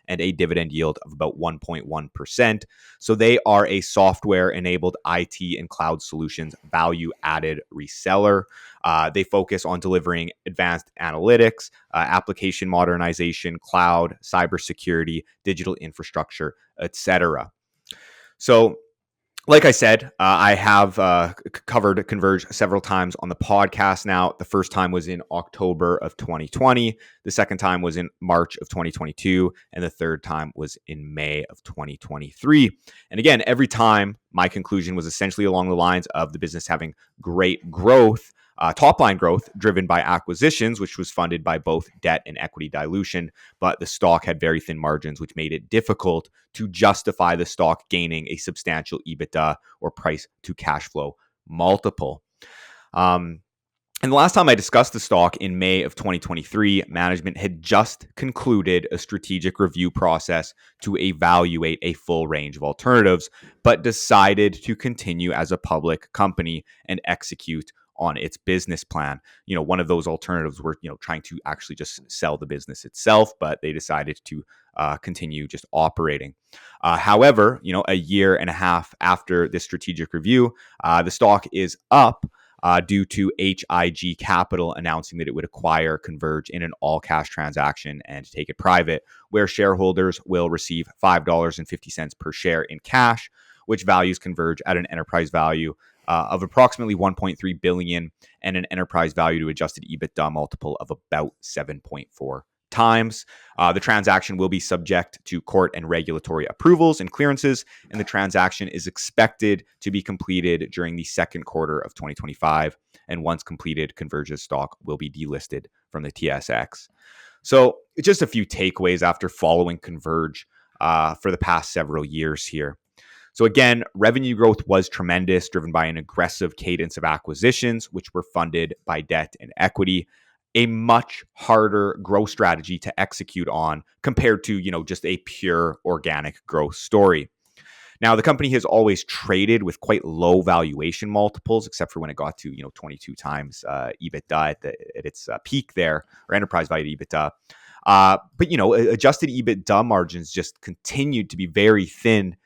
and a dividend yield of about 1.1%. So they are a software-enabled IT and cloud solutions value-added reseller. They focus on delivering advanced analytics, application modernization, cloud, cybersecurity, digital infrastructure, etc. So, like I said, I have covered Converge several times on the podcast now. The first time was in October of 2020. The second time was in March of 2022. And the third time was in May of 2023. And again, every time my conclusion was essentially along the lines of the business having great growth, top line growth driven by acquisitions, which was funded by both debt and equity dilution, but the stock had very thin margins, which made it difficult to justify the stock gaining a substantial EBITDA or price to cash flow multiple. And the last time I discussed the stock in May of 2023, management had just concluded a strategic review process to evaluate a full range of alternatives, but decided to continue as a public company and execute on its business plan. One of those alternatives were, trying to actually just sell the business itself, but they decided to continue just operating. However, a year and a half after this strategic review, the stock is up due to HIG Capital announcing that it would acquire Converge in an all-cash transaction and take it private, where shareholders will receive $5.50 per share in cash, which values Converge at an enterprise value of approximately $1.3 billion and an enterprise value to adjusted EBITDA multiple of about 7.4 times. The transaction will be subject to court and regulatory approvals and clearances, and the transaction is expected to be completed during the second quarter of 2025. And once completed, Converge's stock will be delisted from the TSX. So just a few takeaways after following Converge for the past several years here. So again, revenue growth was tremendous, driven by an aggressive cadence of acquisitions, which were funded by debt and equity. A much harder growth strategy to execute on compared to, just a pure organic growth story. Now, the company has always traded with quite low valuation multiples, except for when it got to, 22 times EBITDA at its peak there, or enterprise value to EBITDA. But, adjusted EBITDA margins just continued to be very thin.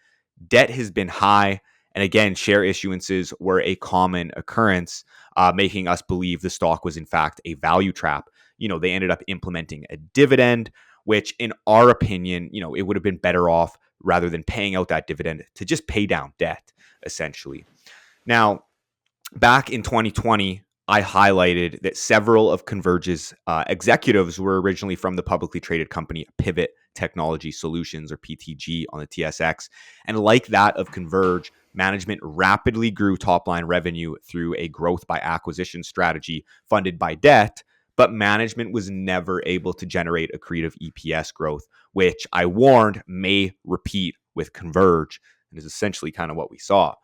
Debt has been high. And again, share issuances were a common occurrence, making us believe the stock was in fact a value trap. They ended up implementing a dividend, which in our opinion, it would have been better off rather than paying out that dividend to just pay down debt, essentially. Now, back in 2020, I highlighted that several of Converge's executives were originally from the publicly traded company Pivot Technology Solutions, or PTG, on the TSX. And like that of Converge, management rapidly grew top-line revenue through a growth by acquisition strategy funded by debt, but management was never able to generate accretive EPS growth, which I warned may repeat with Converge, and is essentially kind of what we saw.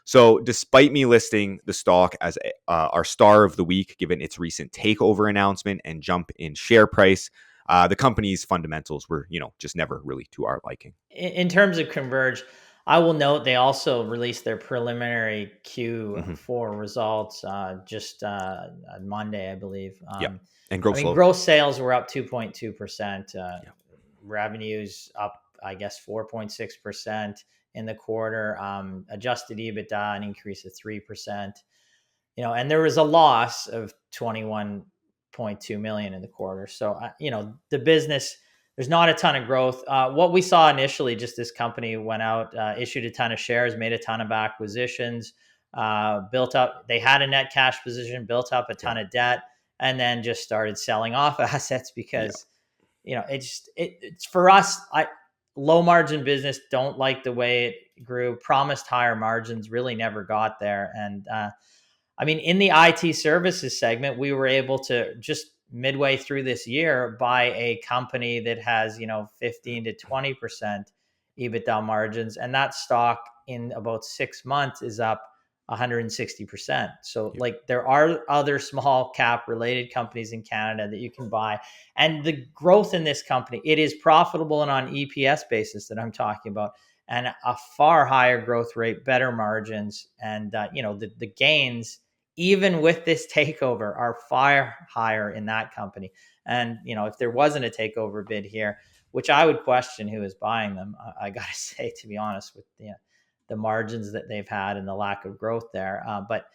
So despite me listing the stock as our star of the week, given its recent takeover announcement and jump in share price, the company's fundamentals were, just never really to our liking. In terms of Converge, I will note they also released their preliminary Q4 results just on Monday, I believe. And gross sales were up 2.2%. Revenues up, I guess, 4.6%. in the quarter, adjusted EBITDA, an increase of 3%, and there was a loss of $21.2 million in the quarter. So, the business, there's not a ton of growth. What we saw initially, just this company went out, issued a ton of shares, made a ton of acquisitions, built up, they had a net cash position, built up a ton of debt, and then just started selling off assets because, it's for us, low margin business, don't like the way it grew, promised higher margins, really never got there. And in the IT services segment, we were able to just midway through this year buy a company that has, 15 to 20% EBITDA margins. And that stock in about 6 months is up 160%. So there are other small cap related companies in Canada that you can buy. And the growth in this company, it is profitable and on EPS basis that I'm talking about, and a far higher growth rate, better margins. And, the gains, even with this takeover, are far higher in that company. And, if there wasn't a takeover bid here, which I would question who is buying them, I got to say, to be honest, with the margins that they've had and the lack of growth there. But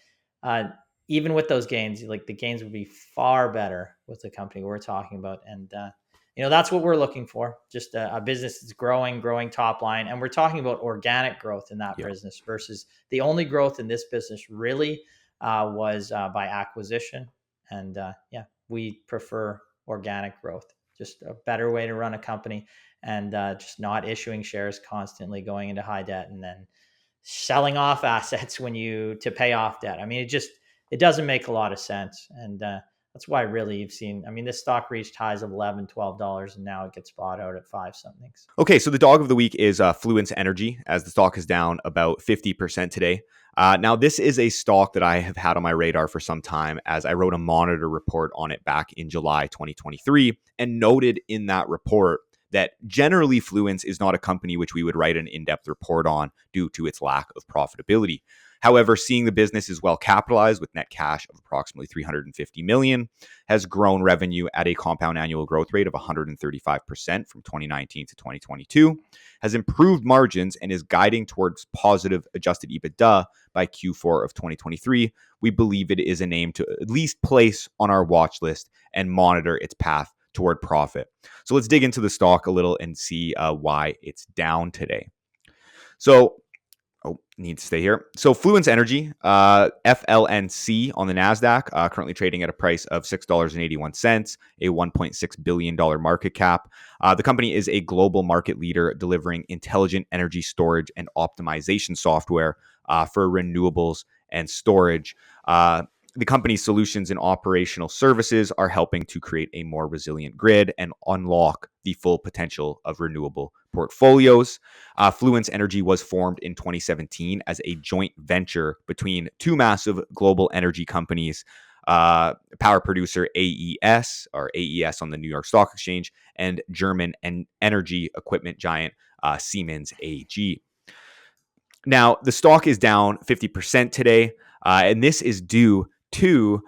even with those gains, the gains would be far better with the company we're talking about. And, that's what we're looking for. Just a business that's growing top line. And we're talking about organic growth in that business versus the only growth in this business really was by acquisition. And we prefer organic growth, just a better way to run a company, and just not issuing shares constantly, going into high debt and then selling off assets to pay off debt. It doesn't make a lot of sense. And that's why really you've seen, this stock reached highs of $11, $12, and now it gets bought out at 5 something. Okay, so the dog of the week is Fluence Energy, as the stock is down about 50% today. Now, this is a stock that I have had on my radar for some time, as I wrote a monitor report on it back in July 2023 and noted in that report that generally Fluence is not a company which we would write an in-depth report on due to its lack of profitability. However, seeing the business is well capitalized with net cash of approximately $350 million, has grown revenue at a compound annual growth rate of 135% from 2019 to 2022, has improved margins, and is guiding towards positive adjusted EBITDA by Q4 of 2023, we believe it is a name to at least place on our watch list and monitor its path toward profit. So let's dig into the stock a little and see why it's down today. So, need to stay here. So Fluence Energy, FLNC on the NASDAQ, currently trading at a price of $6.81, a $1.6 billion market cap. The company is a global market leader delivering intelligent energy storage and optimization software for renewables and storage. The company's solutions and operational services are helping to create a more resilient grid and unlock the full potential of renewable portfolios. Fluence Energy was formed in 2017 as a joint venture between two massive global energy companies, power producer AES, or AES on the New York Stock Exchange, and German energy equipment giant Siemens AG. Now, the stock is down 50% today, and this is due to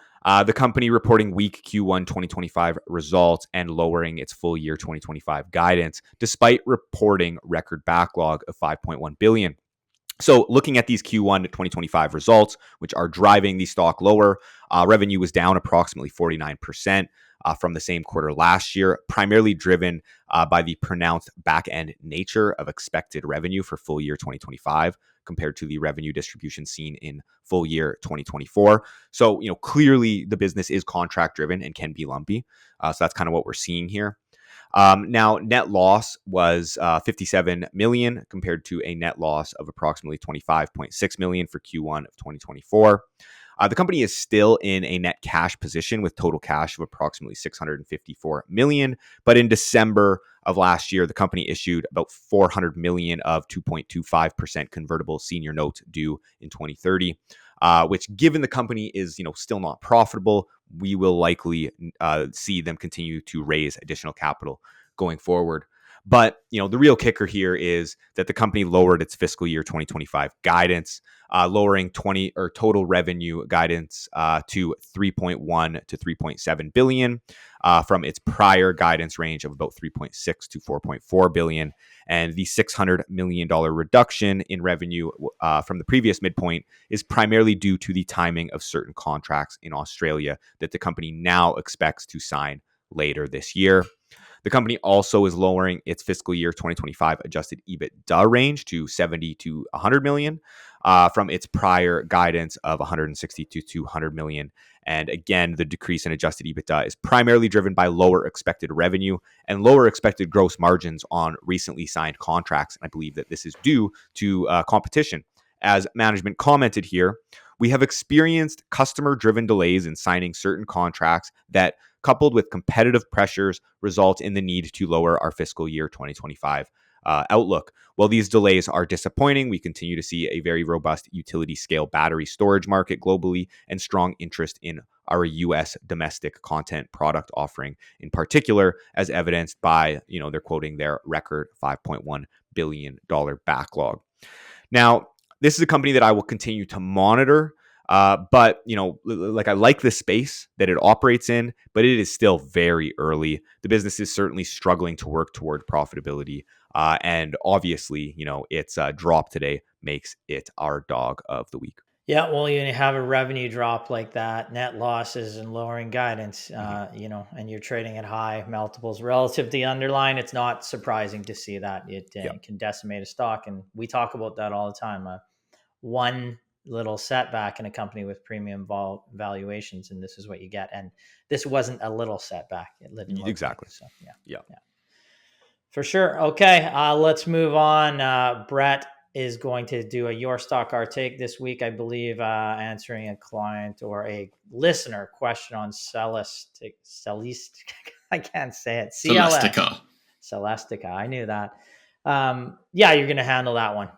the company reporting weak Q1 2025 results and lowering its full year 2025 guidance, despite reporting record backlog of $5.1 billion. So looking at these Q1 2025 results, which are driving the stock lower, revenue was down approximately 49%. from the same quarter last year, primarily driven by the pronounced back-end nature of expected revenue for full year 2025 compared to the revenue distribution seen in full year 2024. So, clearly the business is contract driven and can be lumpy. So that's kind of what we're seeing here. Now, net loss was 57 million compared to a net loss of approximately 25.6 million for Q1 of 2024. The company is still in a net cash position with total cash of approximately 654 million. But in December of last year, the company issued about 400 million of 2.25% convertible senior notes due in 2030, which, given the company is still not profitable, we will likely see them continue to raise additional capital going forward. But, the real kicker here is that the company lowered its fiscal year 2025 guidance, lowering total revenue guidance to 3.1 to 3.7 billion from its prior guidance range of about 3.6 to 4.4 billion. And the $600 million reduction in revenue from the previous midpoint is primarily due to the timing of certain contracts in Australia that the company now expects to sign later this year. The company also is lowering its fiscal year 2025 adjusted EBITDA range to 70 to 100 million from its prior guidance of 160 to 200 million. And again, the decrease in adjusted EBITDA is primarily driven by lower expected revenue and lower expected gross margins on recently signed contracts. And I believe that this is due to competition. As management commented here, we have experienced customer-driven delays in signing certain contracts that, coupled with competitive pressures, result in the need to lower our fiscal year 2025 outlook. While these delays are disappointing, we continue to see a very robust utility-scale battery storage market globally and strong interest in our U.S. domestic content product offering, in particular, as evidenced by, they're quoting their record $5.1 billion backlog. Now, this is a company that I will continue to monitor. But, I like the space that it operates in, but it is still very early. The business is certainly struggling to work toward profitability. And obviously, its drop today makes it our dog of the week. Yeah, well, you have a revenue drop like that, net losses and lowering guidance, and you're trading at high multiples relative to the underlying. It's not surprising to see that it can decimate a stock. And we talk about that all the time. One little setback in a company with premium valuations, and this is what you get. And this wasn't a little setback. It didn't look exactly. Like it. So yeah, for sure. Okay, let's move on. Brett is going to do a Your Stock Our Take this week, I believe, answering a client or a listener question on Celestica. I can't say it. CLS. Celestica. I knew that. You're going to handle that one.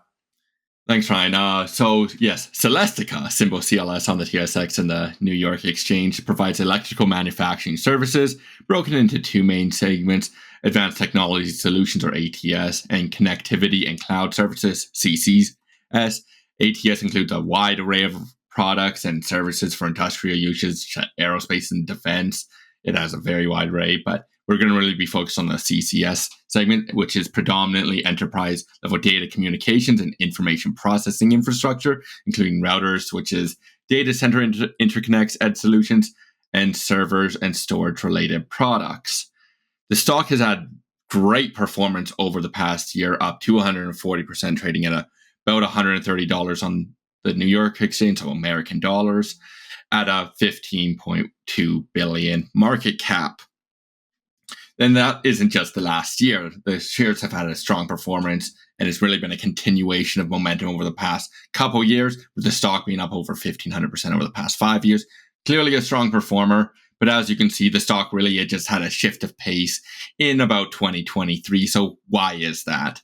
Thanks, Ryan. So yes, Celestica, symbol CLS on the TSX and the New York Exchange, provides electrical manufacturing services broken into two main segments: Advanced Technology Solutions, or ATS, and Connectivity and Cloud Services, CCS. ATS includes a wide array of products and services for industrial usage, aerospace and defense. It has a very wide array, but we're going to really be focused on the CCS segment, which is predominantly enterprise-level data communications and information processing infrastructure, including routers, switches, data center interconnects, edge solutions, and servers and storage-related products. The stock has had great performance over the past year, up 240%, trading at about $130 on the New York Exchange, so American dollars, at a $15.2 billion market cap. And that isn't just the last year. The shares have had a strong performance, and it's really been a continuation of momentum over the past couple of years, with the stock being up over 1,500% over the past 5 years. Clearly a strong performer, but as you can see, the stock really just had a shift of pace in about 2023. So why is that?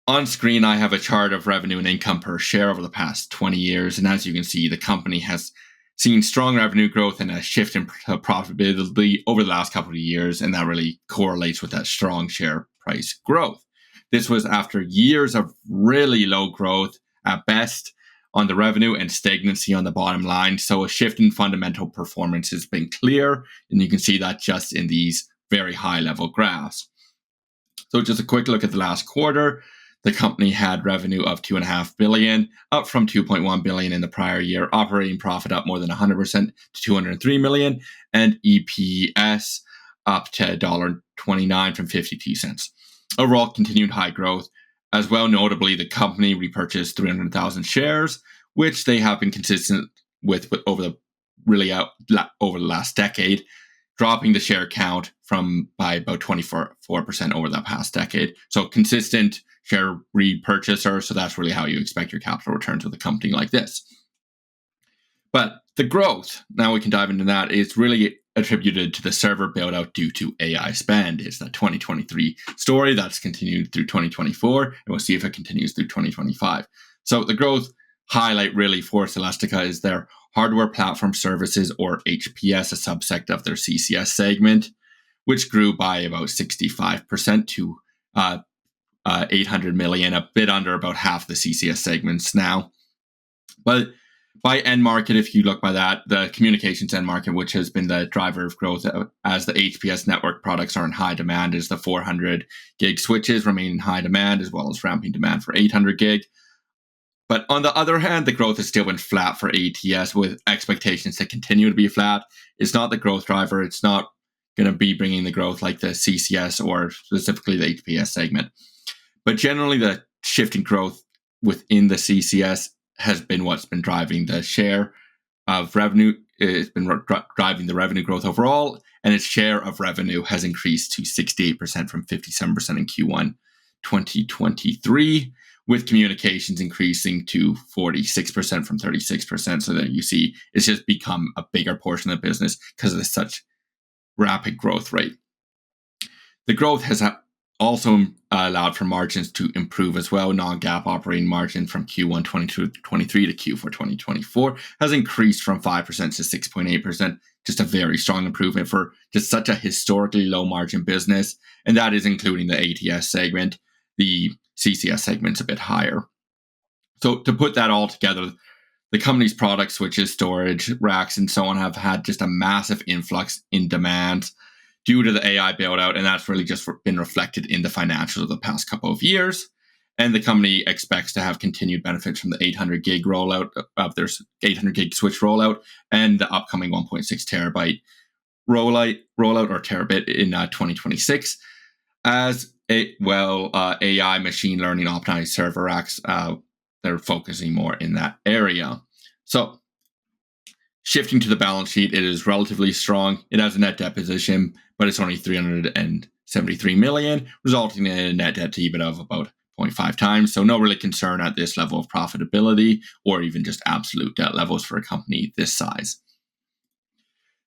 On screen, I have a chart of revenue and income per share over the past 20 years. And as you can see, the company has seen strong revenue growth and a shift in profitability over the last couple of years, and that really correlates with that strong share price growth. This was after years of really low growth at best on the revenue and stagnancy on the bottom line. So a shift in fundamental performance has been clear, and you can see that just in these very high level graphs. So just a quick look at the last quarter. The company had revenue of $2.5 billion, up from $2.1 billion in the prior year. Operating profit up more than 100% to $203 million, and EPS up to $1.29 from 52 cents. Overall, continued high growth. As well, notably, the company repurchased 300,000 shares, which they have been consistent with over the last decade, dropping the share count by about 24% over that past decade. So consistent share repurchaser. So that's really how you expect your capital returns with a company like this. But the growth, now we can dive into that, is really attributed to the server build out due to AI spend. It's the 2023 story that's continued through 2024, and we'll see if it continues through 2025. So the growth highlight really for Celestica is their hardware platform services, or HPS, a subsect of their CCS segment, which grew by about 65% to $800 million, a bit under about half the CCS segments now. But by end market, if you look by that, the communications end market, which has been the driver of growth as the HPS network products are in high demand, is the 400 gig switches remain in high demand, as well as ramping demand for 800 gig. But on the other hand, the growth has still been flat for ATS, with expectations to continue to be flat. It's not the growth driver. It's not going to be bringing the growth like the CCS or specifically the HPS segment. But generally, the shift in growth within the CCS has been what's been driving the share of revenue. It's been driving the revenue growth overall, and its share of revenue has increased to 68% from 57% in Q1 2023, with communications increasing to 46% from 36%. So that you see it's just become a bigger portion of the business because of such rapid growth rate. The growth has also allowed for margins to improve as well. Non-GAAP operating margin from Q1 2023 to Q4 2024 has increased from 5% to 6.8%. Just a very strong improvement for just such a historically low margin business. And that is including the ATS segment. The CCS segment's a bit higher. So to put that all together, the company's products, switches, storage, racks, and so on have had just a massive influx in demand due to the AI build out, and that's really just been reflected in the financials of the past couple of years. And the company expects to have continued benefits from the 800 gig rollout of their 800 gig switch rollout and the upcoming 1.6 terabyte rollout or terabit in 2026, as AI machine learning optimized server racks. They're focusing more in that area. So shifting to the balance sheet, it is relatively strong. It has a net debt position, but it's only $373 million, resulting in a net debt to EBITDA of about 0.5 times. So no really concern at this level of profitability or even just absolute debt levels for a company this size.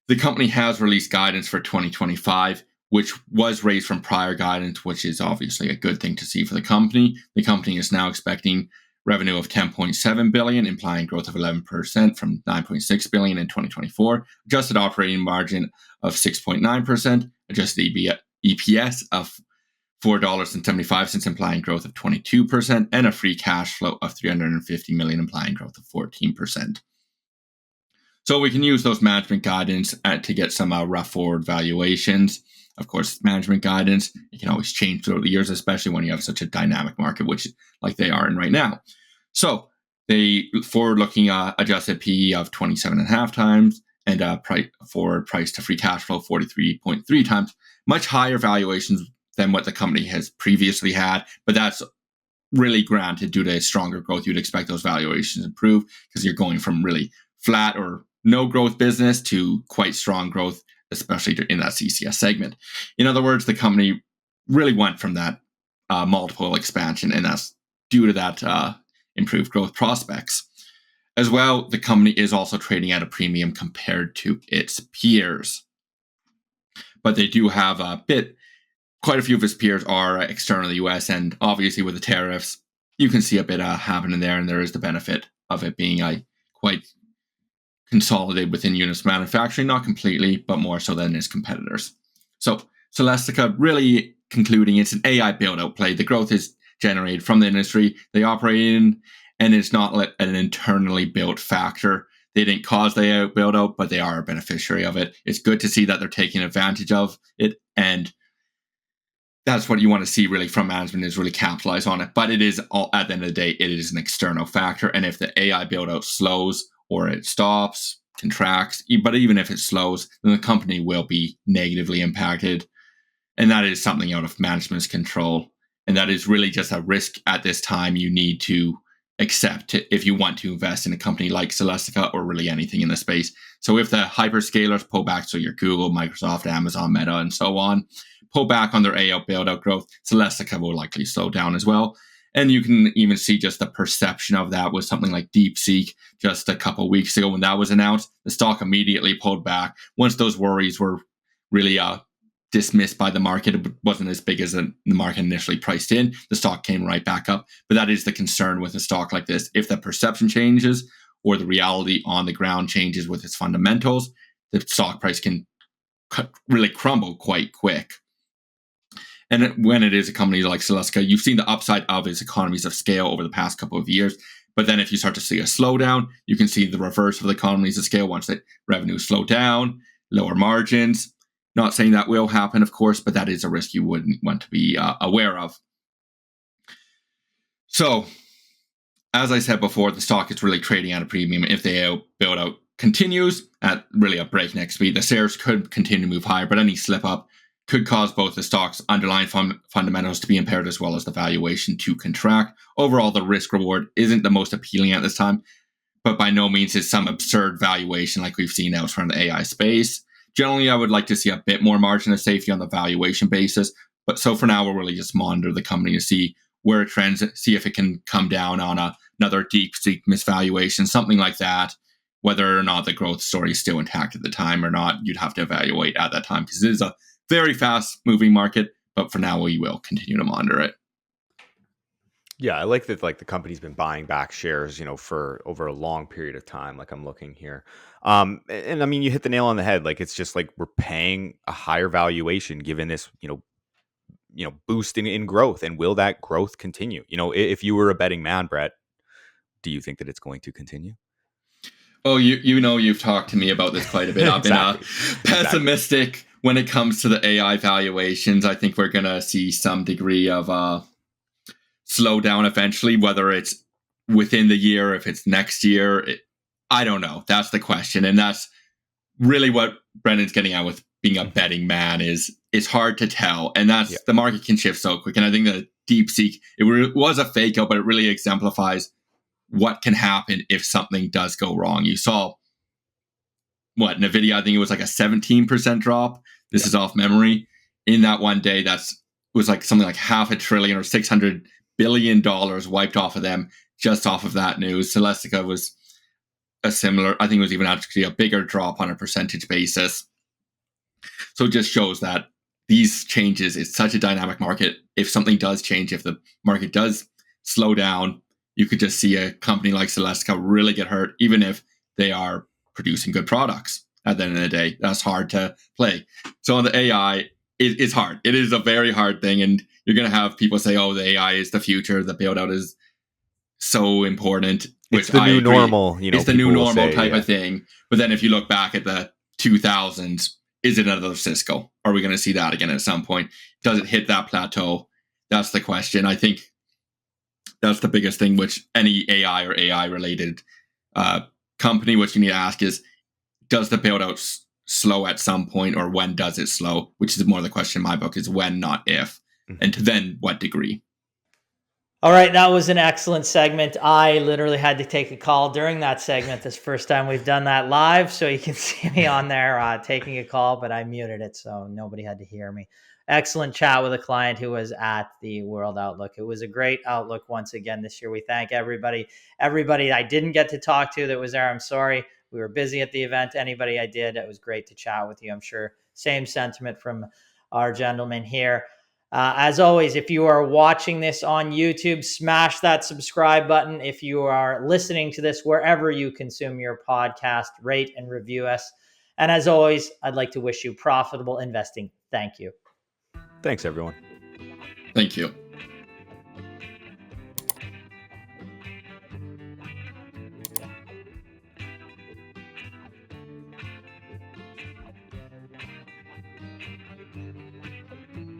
The company has released guidance for 2025, which was raised from prior guidance, which is obviously a good thing to see for the company. The company is now expecting revenue of $10.7 billion, implying growth of 11% from $9.6 billion in 2024, adjusted operating margin of 6.9%, adjusted EPS of $4.75, implying growth of 22%, and a free cash flow of $350 million, implying growth of 14%. So we can use those management guidance to get some rough forward valuations. Of course, management guidance, it can always change throughout the years, especially when you have such a dynamic market, which like they are in right now. So they forward-looking adjusted PE of 27.5 times and forward price to free cash flow 43.3 times, much higher valuations than what the company has previously had. But that's really granted due to stronger growth. You'd expect those valuations to improve because you're going from really flat or no growth business to quite strong growth, especially in that CCS segment. In other words, the company really went from that multiple expansion, and that's due to that improved growth prospects. As well, the company is also trading at a premium compared to its peers. But they do have quite a few of its peers are external to the US, and obviously with the tariffs, you can see a bit happening there, and there is the benefit of it being quite consolidated within Units manufacturing, not completely, but more so than its competitors. So Celestica, really concluding, it's an AI build-out play. The growth is generated from the industry they operate in, and it's not an internally built factor. They didn't cause the AI build-out, but they are a beneficiary of it. It's good to see that they're taking advantage of it, and that's what you want to see really from management, is really capitalize on it. But it is all, at the end of the day, it is an external factor. And if the AI build out slows or it stops, contracts, but even if it slows, then the company will be negatively impacted. And that is something out of management's control. And that is really just a risk at this time you need to accept if you want to invest in a company like Celestica or really anything in the space. So if the hyperscalers pull back, so your Google, Microsoft, Amazon, Meta, and so on, pull back on their AI build-out growth, Celestica will likely slow down as well. And you can even see just the perception of that with something like DeepSeek just a couple of weeks ago when that was announced. The stock immediately pulled back. Once those worries were really dismissed by the market, it wasn't as big as the market initially priced in. The stock came right back up. But that is the concern with a stock like this. If the perception changes or the reality on the ground changes with its fundamentals, the stock price can really crumble quite quick. And when it is a company like Celestica, you've seen the upside of its economies of scale over the past couple of years. But then if you start to see a slowdown, you can see the reverse of the economies of scale once the revenue slow down, lower margins. Not saying that will happen, of course, but that is a risk you wouldn't want to be aware of. So, as I said before, the stock is really trading at a premium. If the build out continues at really a breakneck speed, the shares could continue to move higher, but any slip up could cause both the stock's underlying fundamentals to be impaired as well as the valuation to contract. Overall, the risk reward isn't the most appealing at this time, but by no means is some absurd valuation like we've seen elsewhere in the AI space. Generally, I would like to see a bit more margin of safety on the valuation basis. But so for now, we'll really just monitor the company to see where it trends, see if it can come down on another DeepSeek misvaluation, something like that. Whether or not the growth story is still intact at the time or not, you'd have to evaluate at that time because it is a very fast moving market. But for now, we will continue to monitor it. Yeah, I like that. Like the company's been buying back shares, for over a long period of time. Like I'm looking here, and I mean, you hit the nail on the head. Like it's just like we're paying a higher valuation given this, boost in growth. And will that growth continue? If you were a betting man, Brett, do you think that it's going to continue? Oh, you've talked to me about this quite a bit. I've been pessimistic when it comes to the AI valuations. I think we're going to see some degree of slow down eventually, whether it's within the year, if it's next year, I don't know. That's the question. And that's really what Brendan's getting at with being a betting man is it's hard to tell. And that's the market can shift so quick. And I think that DeepSeek, it was a fake out, but it really exemplifies what can happen if something does go wrong. You saw NVIDIA, I think it was like a 17% drop. This is off memory. In that one day, was like something like $500 billion or $600 billion wiped off of them just off of that news. Celestica was a similar, I think it was even actually a bigger drop on a percentage basis. So it just shows that these changes, it's such a dynamic market. If something does change, if the market does slow down, you could just see a company like Celestica really get hurt, even if they are producing good products. At the end of the day, that's hard to play. So on the AI, it's hard. It is a very hard thing. And you're going to have people say, oh, the AI is the future. The build out is so important. It's the new normal. It's the new normal type of thing. But then if you look back at the 2000s, is it another Cisco? Are we going to see that again at some point? Does it hit that plateau? That's the question. I think that's the biggest thing, which any AI or AI related company, what you need to ask is, does the build out slow at some point, or when does it slow? Which is more the question in my book, is when, not if. And to then what degree. All right, that was an excellent segment. I literally had to take a call during that segment. This first time we've done that live, so you can see me on there taking a call, but I muted it so nobody had to hear me. Excellent chat with a client who was at the World Outlook. It was a great outlook once again this year. We thank everybody. Everybody I didn't get to talk to that was there, I'm sorry. We were busy at the event. Anybody I did, it was great to chat with you. I'm sure same sentiment from our gentleman here. As always, if you are watching this on YouTube, smash that subscribe button. If you are listening to this wherever you consume your podcast, rate and review us. And as always, I'd like to wish you profitable investing. Thank you. Thanks, everyone. Thank you.